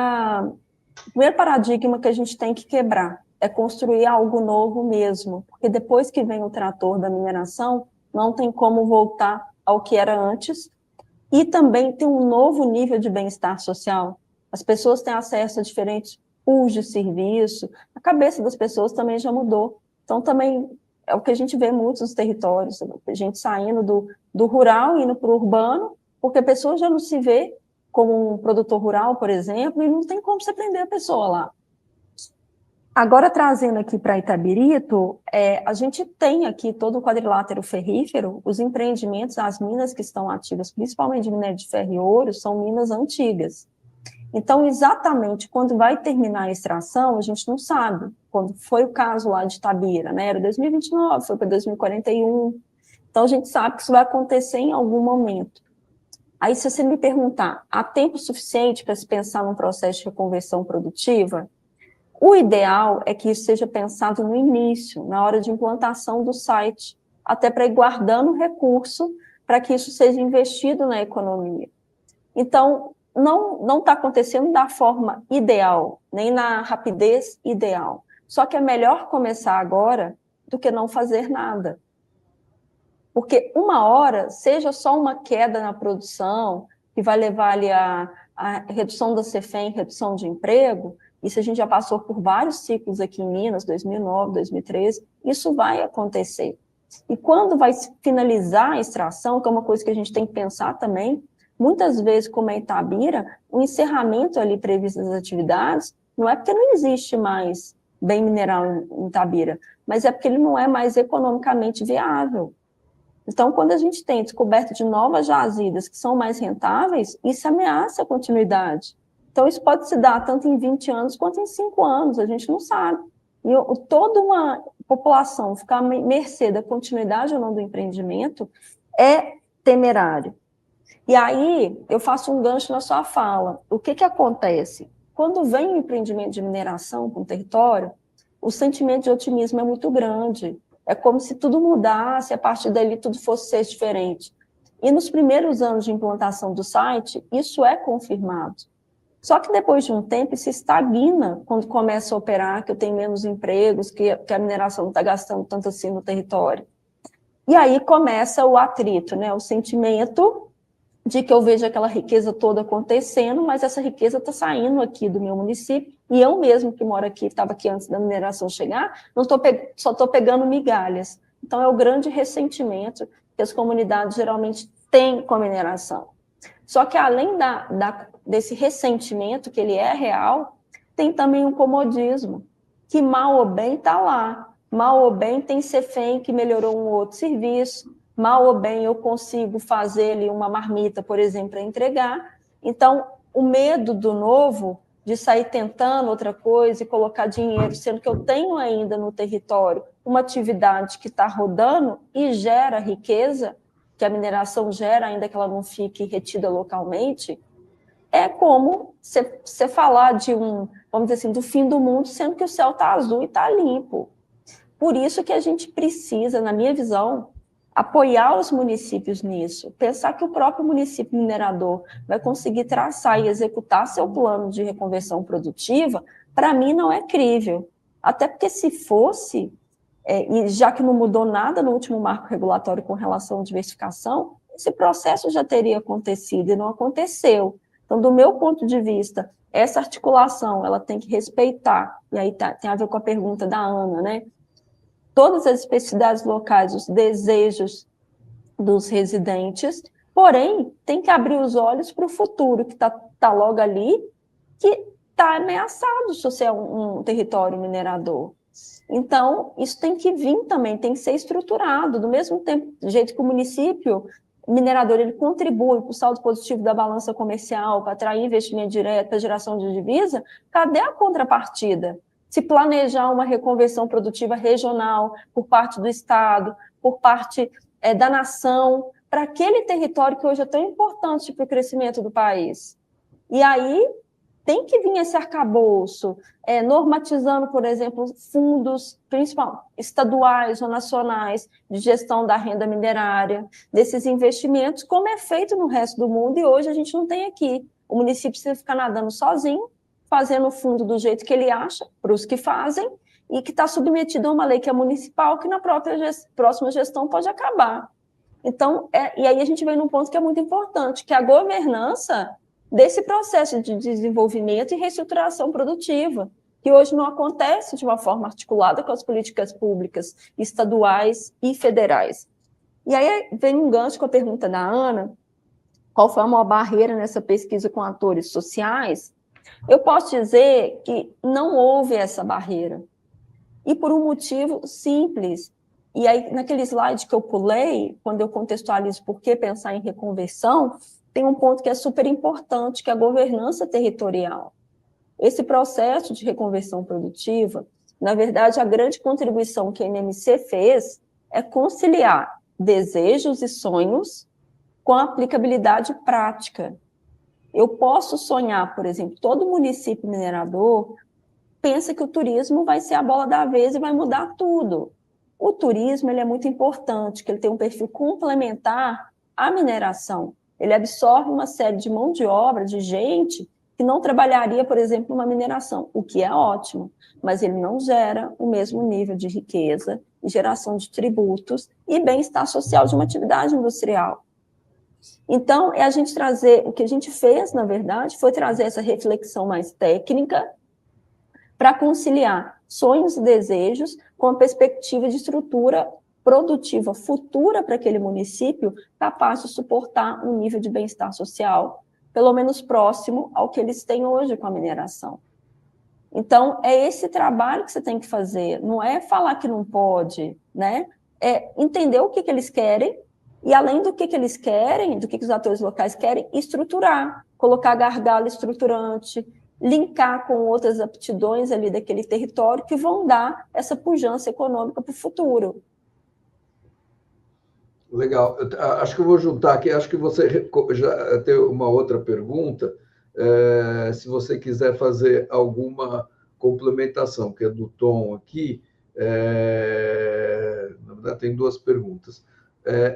paradigma que a gente tem que quebrar é construir algo novo mesmo, porque depois que vem o trator da mineração, não tem como voltar ao que era antes, e também tem um novo nível de bem-estar social. As pessoas têm acesso a diferentes pools de serviço, a cabeça das pessoas também já mudou. Então, também é o que a gente vê muito nos territórios, a gente saindo do rural, indo para o urbano, porque a pessoa já não se vê como um produtor rural, por exemplo, e não tem como você prender a pessoa lá. Agora, trazendo aqui para Itabirito, a gente tem aqui todo o quadrilátero ferrífero, os empreendimentos, as minas que estão ativas, principalmente de minério de ferro e ouro, são minas antigas. Então, exatamente quando vai terminar a extração, a gente não sabe. Quando foi o caso lá de Itabira, né? Era 2029, foi para 2041. Então, a gente sabe que isso vai acontecer em algum momento. Aí, se você me perguntar, há tempo suficiente para se pensar num processo de reconversão produtiva? O ideal é que isso seja pensado no início, na hora de implantação do site, até para ir guardando recurso para que isso seja investido na economia. Então, não está acontecendo da forma ideal, nem na rapidez ideal. Só que é melhor começar agora do que não fazer nada. Porque uma hora, seja só uma queda na produção, que vai levar ali a redução da CEFEM, redução de emprego, isso a gente já passou por vários ciclos aqui em Minas, 2009, 2013, isso vai acontecer. E quando vai finalizar a extração, que é uma coisa que a gente tem que pensar também, muitas vezes, como é Itabira, o encerramento ali previsto das atividades, não é porque não existe mais bem mineral em Itabira, mas é porque ele não é mais economicamente viável. Então, quando a gente tem descoberta de novas jazidas que são mais rentáveis, isso ameaça a continuidade. Então, isso pode se dar tanto em 20 anos quanto em 5 anos, a gente não sabe. E toda uma população ficar à mercê da continuidade ou não do empreendimento é temerário. E aí, eu faço um gancho na sua fala. O que acontece? Quando vem um empreendimento de mineração para um território, o sentimento de otimismo é muito grande. É como se tudo mudasse, a partir dali tudo fosse ser diferente. E nos primeiros anos de implantação do site, isso é confirmado. Só que depois de um tempo, isso estagna quando começa a operar, que eu tenho menos empregos, que a mineração não está gastando tanto assim no território. E aí começa o atrito, né? O sentimento de que eu vejo aquela riqueza toda acontecendo, mas essa riqueza está saindo aqui do meu município, e eu mesmo que moro aqui, estava aqui antes da mineração chegar, só estou pegando migalhas. Então, é o grande ressentimento que as comunidades geralmente têm com a mineração. Só que, além desse ressentimento, que ele é real, tem também um comodismo, que mal ou bem está lá. Mal ou bem tem CEFEM que melhorou um outro serviço, mal ou bem eu consigo fazer ali uma marmita, por exemplo, para entregar. Então, o medo do novo, de sair tentando outra coisa e colocar dinheiro, sendo que eu tenho ainda no território uma atividade que está rodando e gera riqueza, que a mineração gera, ainda que ela não fique retida localmente, é como você falar de vamos dizer assim, do fim do mundo, sendo que o céu está azul e está limpo. Por isso que a gente precisa, na minha visão, apoiar os municípios nisso, pensar que o próprio município minerador vai conseguir traçar e executar seu plano de reconversão produtiva, para mim não é crível. Até porque se fosse, e já que não mudou nada no último marco regulatório com relação à diversificação, esse processo já teria acontecido e não aconteceu. Então, do meu ponto de vista, essa articulação, ela tem que respeitar, e aí tem a ver com a pergunta da Ana, né? Todas as especificidades locais, os desejos dos residentes, porém, tem que abrir os olhos para o futuro, que está logo ali, que está ameaçado se você é um território minerador. Então, isso tem que vir também, tem que ser estruturado, do mesmo tempo, do jeito que o município minerador ele contribui para o saldo positivo da balança comercial, para atrair investimento direto, para geração de divisa, cadê a contrapartida? Se planejar uma reconversão produtiva regional por parte do Estado, por parte da nação, para aquele território que hoje é tão importante para o crescimento do país. E aí tem que vir esse arcabouço, normatizando, por exemplo, fundos, principalmente estaduais ou nacionais, de gestão da renda minerária, desses investimentos, como é feito no resto do mundo, e hoje a gente não tem aqui. O município precisa ficar nadando sozinho, fazendo o fundo do jeito que ele acha, para os que fazem, e que está submetido a uma lei que é municipal, que na próxima gestão pode acabar. Então, e aí a gente vem num ponto que é muito importante, que é a governança desse processo de desenvolvimento e reestruturação produtiva, que hoje não acontece de uma forma articulada com as políticas públicas estaduais e federais. E aí vem um gancho com a pergunta da Ana, qual foi a maior barreira nessa pesquisa com atores sociais? Eu posso dizer que não houve essa barreira, e por um motivo simples. E aí, naquele slide que eu pulei, quando eu contextualizo por que pensar em reconversão, tem um ponto que é super importante, que é a governança territorial. Esse processo de reconversão produtiva, na verdade, a grande contribuição que a NMC fez é conciliar desejos e sonhos com a aplicabilidade prática. Eu posso sonhar, por exemplo, todo município minerador pensa que o turismo vai ser a bola da vez e vai mudar tudo. O turismo ele é muito importante, que ele tem um perfil complementar à mineração. Ele absorve uma série de mão de obra, de gente, que não trabalharia, por exemplo, numa mineração, o que é ótimo, mas ele não gera o mesmo nível de riqueza e geração de tributos e bem-estar social de uma atividade industrial. Então, é a gente trazer, o que a gente fez, na verdade, foi trazer essa reflexão mais técnica para conciliar sonhos e desejos com a perspectiva de estrutura produtiva futura para aquele município capaz de suportar um nível de bem-estar social, pelo menos próximo ao que eles têm hoje com a mineração. Então, é esse trabalho que você tem que fazer, não é falar que não pode, né? É entender o que eles querem e, além do que eles querem, do que os atores locais querem, estruturar, colocar gargalo estruturante, linkar com outras aptidões ali daquele território que vão dar essa pujança econômica para o futuro. Legal. Acho que eu vou juntar aqui, acho que você já tem uma outra pergunta, se você quiser fazer alguma complementação, que é do Tom aqui, na verdade tem duas perguntas.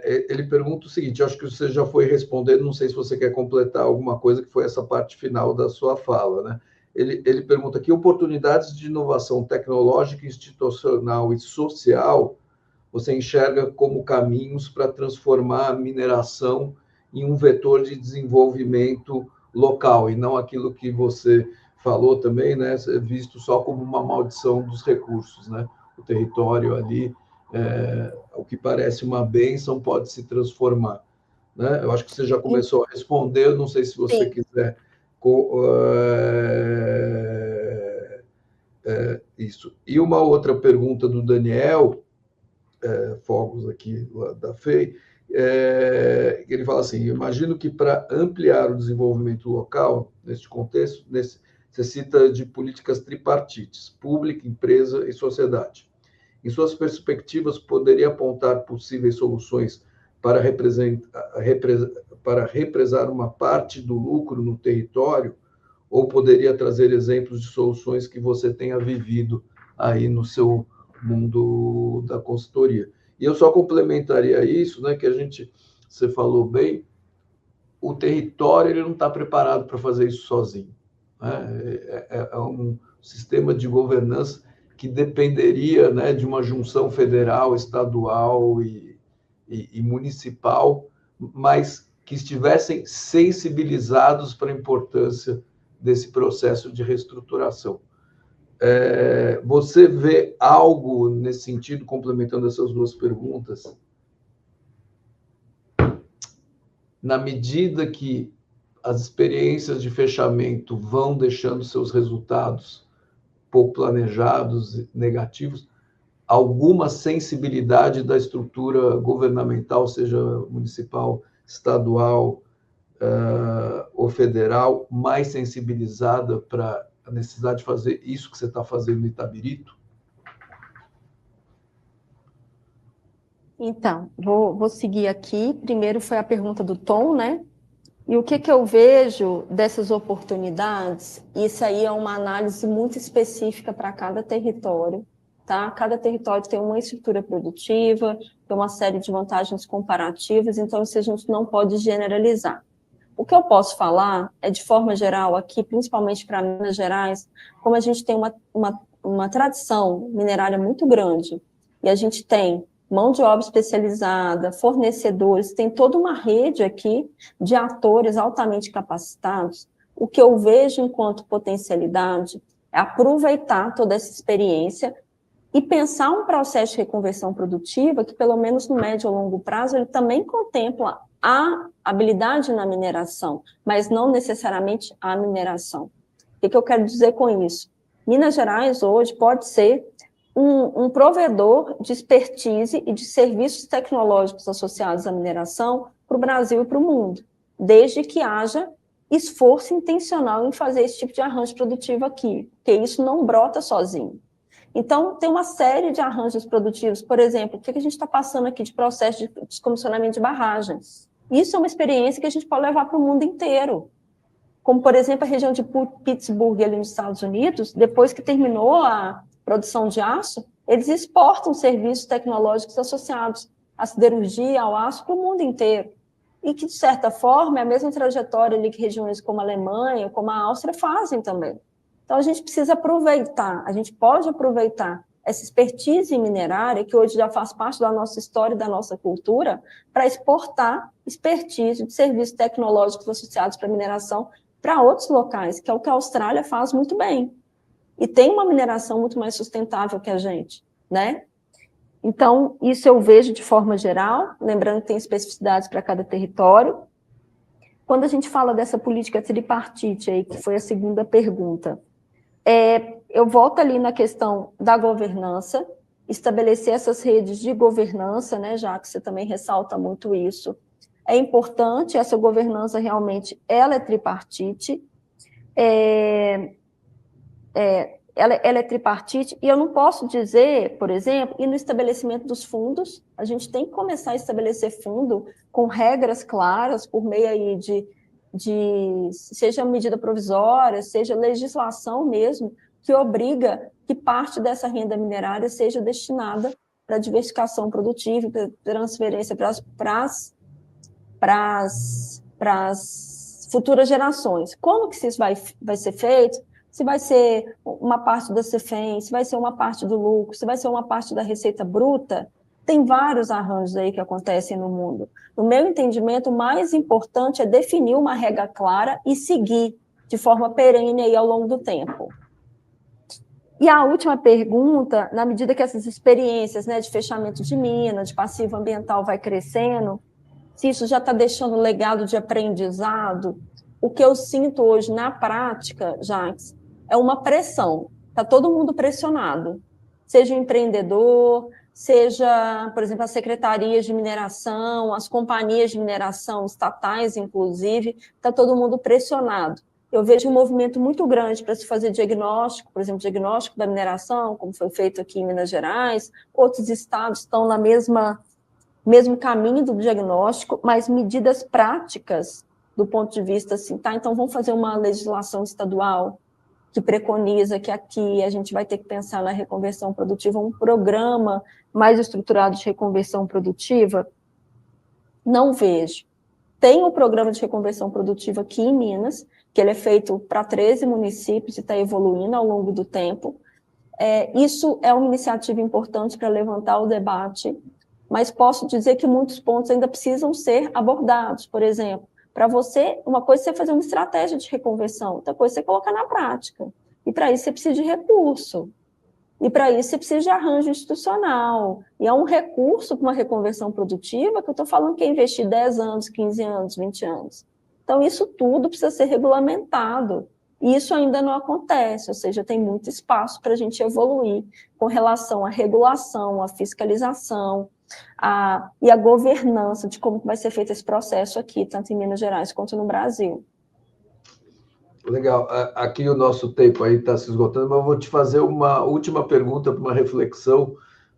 Ele pergunta o seguinte, acho que você já foi respondendo, não sei se você quer completar alguma coisa, que foi essa parte final da sua fala, né? Ele pergunta aqui, oportunidades de inovação tecnológica, institucional e social você enxerga como caminhos para transformar a mineração em um vetor de desenvolvimento local, e não aquilo que você falou também, né, visto só como uma maldição dos recursos, né? O território ali, o que parece uma bênção pode se transformar, né? Eu acho que você já começou a responder, eu não sei se você quiser isso. E uma outra pergunta do Daniel, Fogos aqui da FEI, ele fala assim, imagino que para ampliar o desenvolvimento local, neste contexto, necessita de políticas tripartites, pública, empresa e sociedade. Em suas perspectivas, poderia apontar possíveis soluções para represar uma parte do lucro no território, ou poderia trazer exemplos de soluções que você tenha vivido aí no seu mundo da consultoria? E eu só complementaria isso, né, que você falou bem, o território ele não está preparado para fazer isso sozinho, né? É um sistema de governança que dependeria, né, de uma junção federal, estadual e municipal, mas que estivessem sensibilizados para a importância desse processo de reestruturação. Você vê algo nesse sentido, complementando essas duas perguntas? Na medida que as experiências de fechamento vão deixando seus resultados pouco planejados, negativos, alguma sensibilidade da estrutura governamental, seja municipal, estadual ou federal, mais sensibilizada para a necessidade de fazer isso que você está fazendo no Itabirito? Então, vou seguir aqui. Primeiro foi a pergunta do Tom, né? E o que eu vejo dessas oportunidades? Isso aí é uma análise muito específica para cada território, tá? Cada território tem uma estrutura produtiva, tem uma série de vantagens comparativas, então isso a gente não pode generalizar. O que eu posso falar é, de forma geral, aqui, principalmente para Minas Gerais, como a gente tem uma tradição minerária muito grande, e a gente tem mão de obra especializada, fornecedores, tem toda uma rede aqui de atores altamente capacitados. O que eu vejo enquanto potencialidade é aproveitar toda essa experiência e pensar um processo de reconversão produtiva que, pelo menos no médio ou longo prazo, ele também contempla a habilidade na mineração, mas não necessariamente a mineração. O que eu quero dizer com isso? Minas Gerais, hoje, pode ser um provedor de expertise e de serviços tecnológicos associados à mineração para o Brasil e para o mundo, desde que haja esforço intencional em fazer esse tipo de arranjo produtivo aqui, porque isso não brota sozinho. Então, tem uma série de arranjos produtivos, por exemplo, o que a gente está passando aqui de processo de descomissionamento de barragens. Isso é uma experiência que a gente pode levar para o mundo inteiro. Como, por exemplo, a região de Pittsburgh, ali nos Estados Unidos, depois que terminou a produção de aço, eles exportam serviços tecnológicos associados à siderurgia, ao aço, para o mundo inteiro. E que, de certa forma, é a mesma trajetória ali que regiões como a Alemanha, como a Áustria fazem também. Então, a gente precisa aproveitar, a gente pode aproveitar essa expertise minerária, que hoje já faz parte da nossa história e da nossa cultura, para exportar expertise de serviços tecnológicos associados para mineração para outros locais, que é o que a Austrália faz muito bem. E tem uma mineração muito mais sustentável que a gente, né? Então, isso eu vejo de forma geral, lembrando que tem especificidades para cada território. Quando a gente fala dessa política tripartite aí, que foi a segunda pergunta, eu volto ali na questão da governança, estabelecer essas redes de governança, né, já que você também ressalta muito isso. É importante, essa governança realmente, ela é tripartite, ela é tripartite, e eu não posso dizer, por exemplo, e no estabelecimento dos fundos, a gente tem que começar a estabelecer fundo com regras claras, por meio aí de seja medida provisória, seja legislação mesmo, que obriga que parte dessa renda minerária seja destinada para diversificação produtiva, para transferência para as futuras gerações. Como que isso vai ser feito? Se vai ser uma parte da CEFEM, se vai ser uma parte do lucro, se vai ser uma parte da receita bruta, tem vários arranjos aí que acontecem no mundo. No meu entendimento, o mais importante é definir uma regra clara e seguir de forma perene aí ao longo do tempo. E a última pergunta, na medida que essas experiências, né, de fechamento de mina, de passivo ambiental vai crescendo, se isso já está deixando legado de aprendizado, o que eu sinto hoje na prática, Jacques, é uma pressão. Está todo mundo pressionado, seja o empreendedor, seja, por exemplo, as secretarias de mineração, as companhias de mineração estatais, inclusive, está todo mundo pressionado. Eu vejo um movimento muito grande para se fazer diagnóstico, por exemplo, diagnóstico da mineração, como foi feito aqui em Minas Gerais, outros estados estão na mesmo caminho do diagnóstico, mas medidas práticas do ponto de vista assim, tá? Então vamos fazer uma legislação estadual que preconiza que aqui a gente vai ter que pensar na reconversão produtiva, um programa mais estruturado de reconversão produtiva? Não vejo. Tem um programa de reconversão produtiva aqui em Minas, que ele é feito para 13 municípios e está evoluindo ao longo do tempo. Isso é uma iniciativa importante para levantar o debate, mas posso dizer que muitos pontos ainda precisam ser abordados. Por exemplo, para você, uma coisa é você fazer uma estratégia de reconversão, outra coisa é você colocar na prática. E para isso você precisa de recurso. E para isso você precisa de arranjo institucional. E é um recurso para uma reconversão produtiva que eu estou falando que é investir 10 anos, 15 anos, 20 anos. Então, isso tudo precisa ser regulamentado. E isso ainda não acontece, ou seja, tem muito espaço para a gente evoluir com relação à regulação, à fiscalização, e a governança de como vai ser feito esse processo aqui, tanto em Minas Gerais quanto no Brasil. Legal. Aqui o nosso tempo aí está se esgotando, mas eu vou te fazer uma última pergunta para uma reflexão.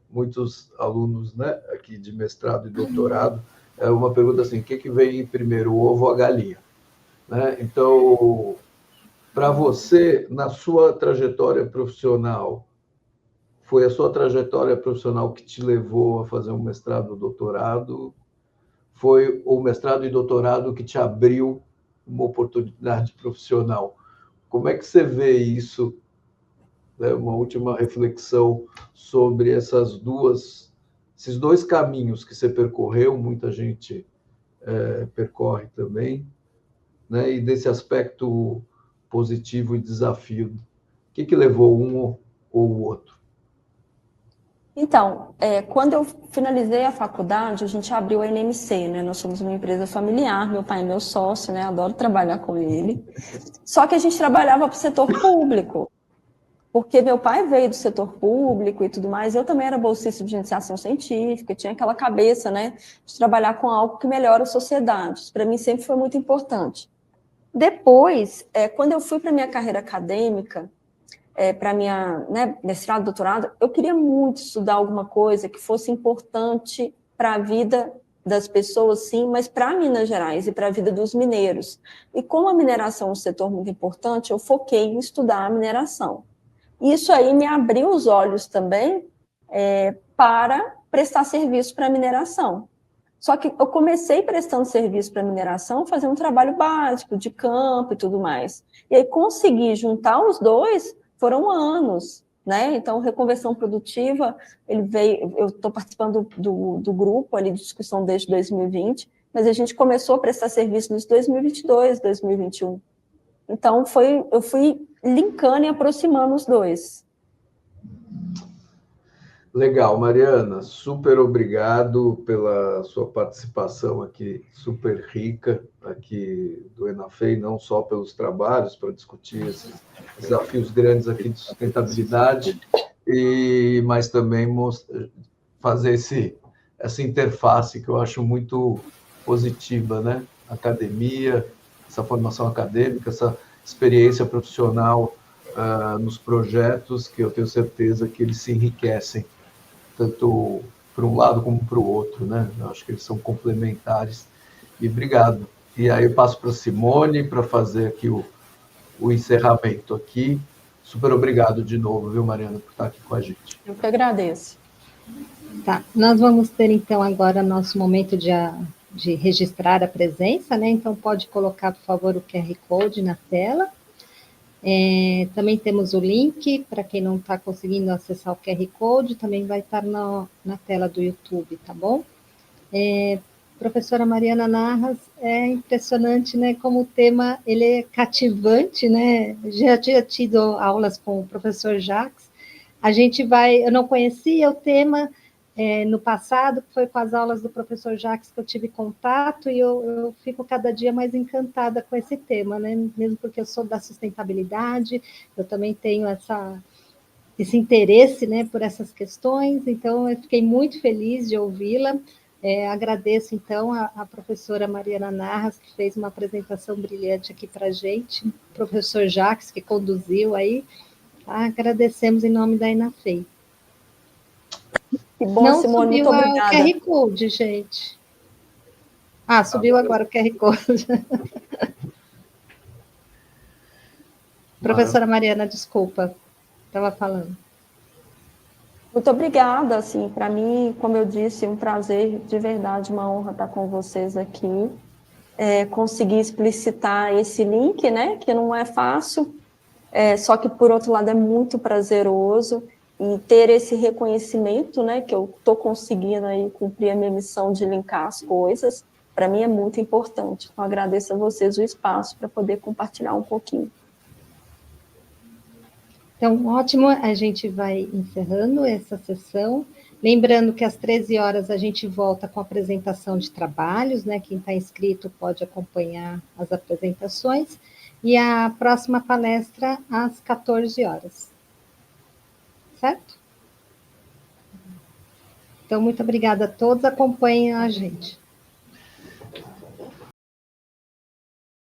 Muitos alunos, né, aqui de mestrado e doutorado, é uma pergunta assim: o que vem primeiro, o ovo ou a galinha? Né? Então, para você, na sua trajetória profissional, foi a sua trajetória profissional que te levou a fazer um mestrado, doutorado? Foi o mestrado e doutorado que te abriu uma oportunidade profissional. Como é que você vê isso? Né? Uma última reflexão sobre esses dois caminhos que você percorreu, muita gente percorre também, né? E desse aspecto positivo e desafio. O que levou um ou o outro? Então, quando eu finalizei a faculdade, a gente abriu a NMC, né? Nós somos uma empresa familiar, meu pai é meu sócio, né? Adoro trabalhar com ele. Só que a gente trabalhava para o setor público, porque meu pai veio do setor público e tudo mais. Eu também era bolsista de iniciação científica, tinha aquela cabeça, né? De trabalhar com algo que melhora a sociedade. Isso para mim sempre foi muito importante. Depois, quando eu fui para a minha carreira acadêmica, para minha, né, mestrado, doutorado, eu queria muito estudar alguma coisa que fosse importante para a vida das pessoas, sim, mas para Minas Gerais e para a vida dos mineiros. E como a mineração é um setor muito importante, eu foquei em estudar a mineração. Isso aí me abriu os olhos também para prestar serviço para a mineração. Só que eu comecei prestando serviço para a mineração, fazendo um trabalho básico, de campo e tudo mais. E aí consegui juntar os dois, foram anos, né? Então, reconversão produtiva, ele veio, eu estou participando do grupo ali de discussão desde 2020, mas a gente começou a prestar serviço nos 2022, 2021. Então, eu fui linkando e aproximando os dois. Legal, Mariana, super obrigado pela sua participação aqui, super rica aqui do ENAFEI, não só pelos trabalhos para discutir esses desafios grandes aqui de sustentabilidade, mas também fazer essa interface que eu acho muito positiva, né? Academia, essa formação acadêmica, essa experiência profissional nos projetos, que eu tenho certeza que eles se enriquecem tanto para um lado como para o outro, né? Eu acho que eles são complementares. E obrigado. E aí eu passo para a Simone para fazer aqui o encerramento aqui. Super obrigado de novo, viu, Mariana, por estar aqui com a gente. Eu que agradeço. Tá, nós vamos ter então agora nosso momento de registrar a presença, né? Então pode colocar, por favor, o QR Code na tela. Também temos o link, para quem não está conseguindo acessar o QR Code, também vai estar na tela do YouTube, tá bom? Professora Mariana Narras, é impressionante, né, como o tema, ele é cativante, né? Já tinha tido aulas com o professor Jacques, eu não conhecia o tema, no passado, que foi com as aulas do professor Jacques que eu tive contato, e eu fico cada dia mais encantada com esse tema, né? Mesmo porque eu sou da sustentabilidade, eu também tenho esse interesse, né, por essas questões, então eu fiquei muito feliz de ouvi-la. Agradeço, então, a professora Mariana Narras, que fez uma apresentação brilhante aqui para a gente, o professor Jacques, que conduziu aí, tá? Agradecemos em nome da ENAFEI. Que bom, não Simone, subiu muito obrigada. O QR Code, gente. Subiu agora o QR Code. Professora Mariana, desculpa, estava falando. Muito obrigada, assim, para mim, como eu disse, um prazer, de verdade, uma honra estar com vocês aqui, conseguir explicitar esse link, né, que não é fácil, só que, por outro lado, é muito prazeroso, e ter esse reconhecimento, né, que eu estou conseguindo aí cumprir a minha missão de linkar as coisas, para mim é muito importante. Então, agradeço a vocês o espaço para poder compartilhar um pouquinho. Então, ótimo, a gente vai encerrando essa sessão. Lembrando que às 13 horas a gente volta com a apresentação de trabalhos, né? Quem está inscrito pode acompanhar as apresentações. E a próxima palestra às 14 horas. Certo? Então, muito obrigada a todos, acompanhem a gente.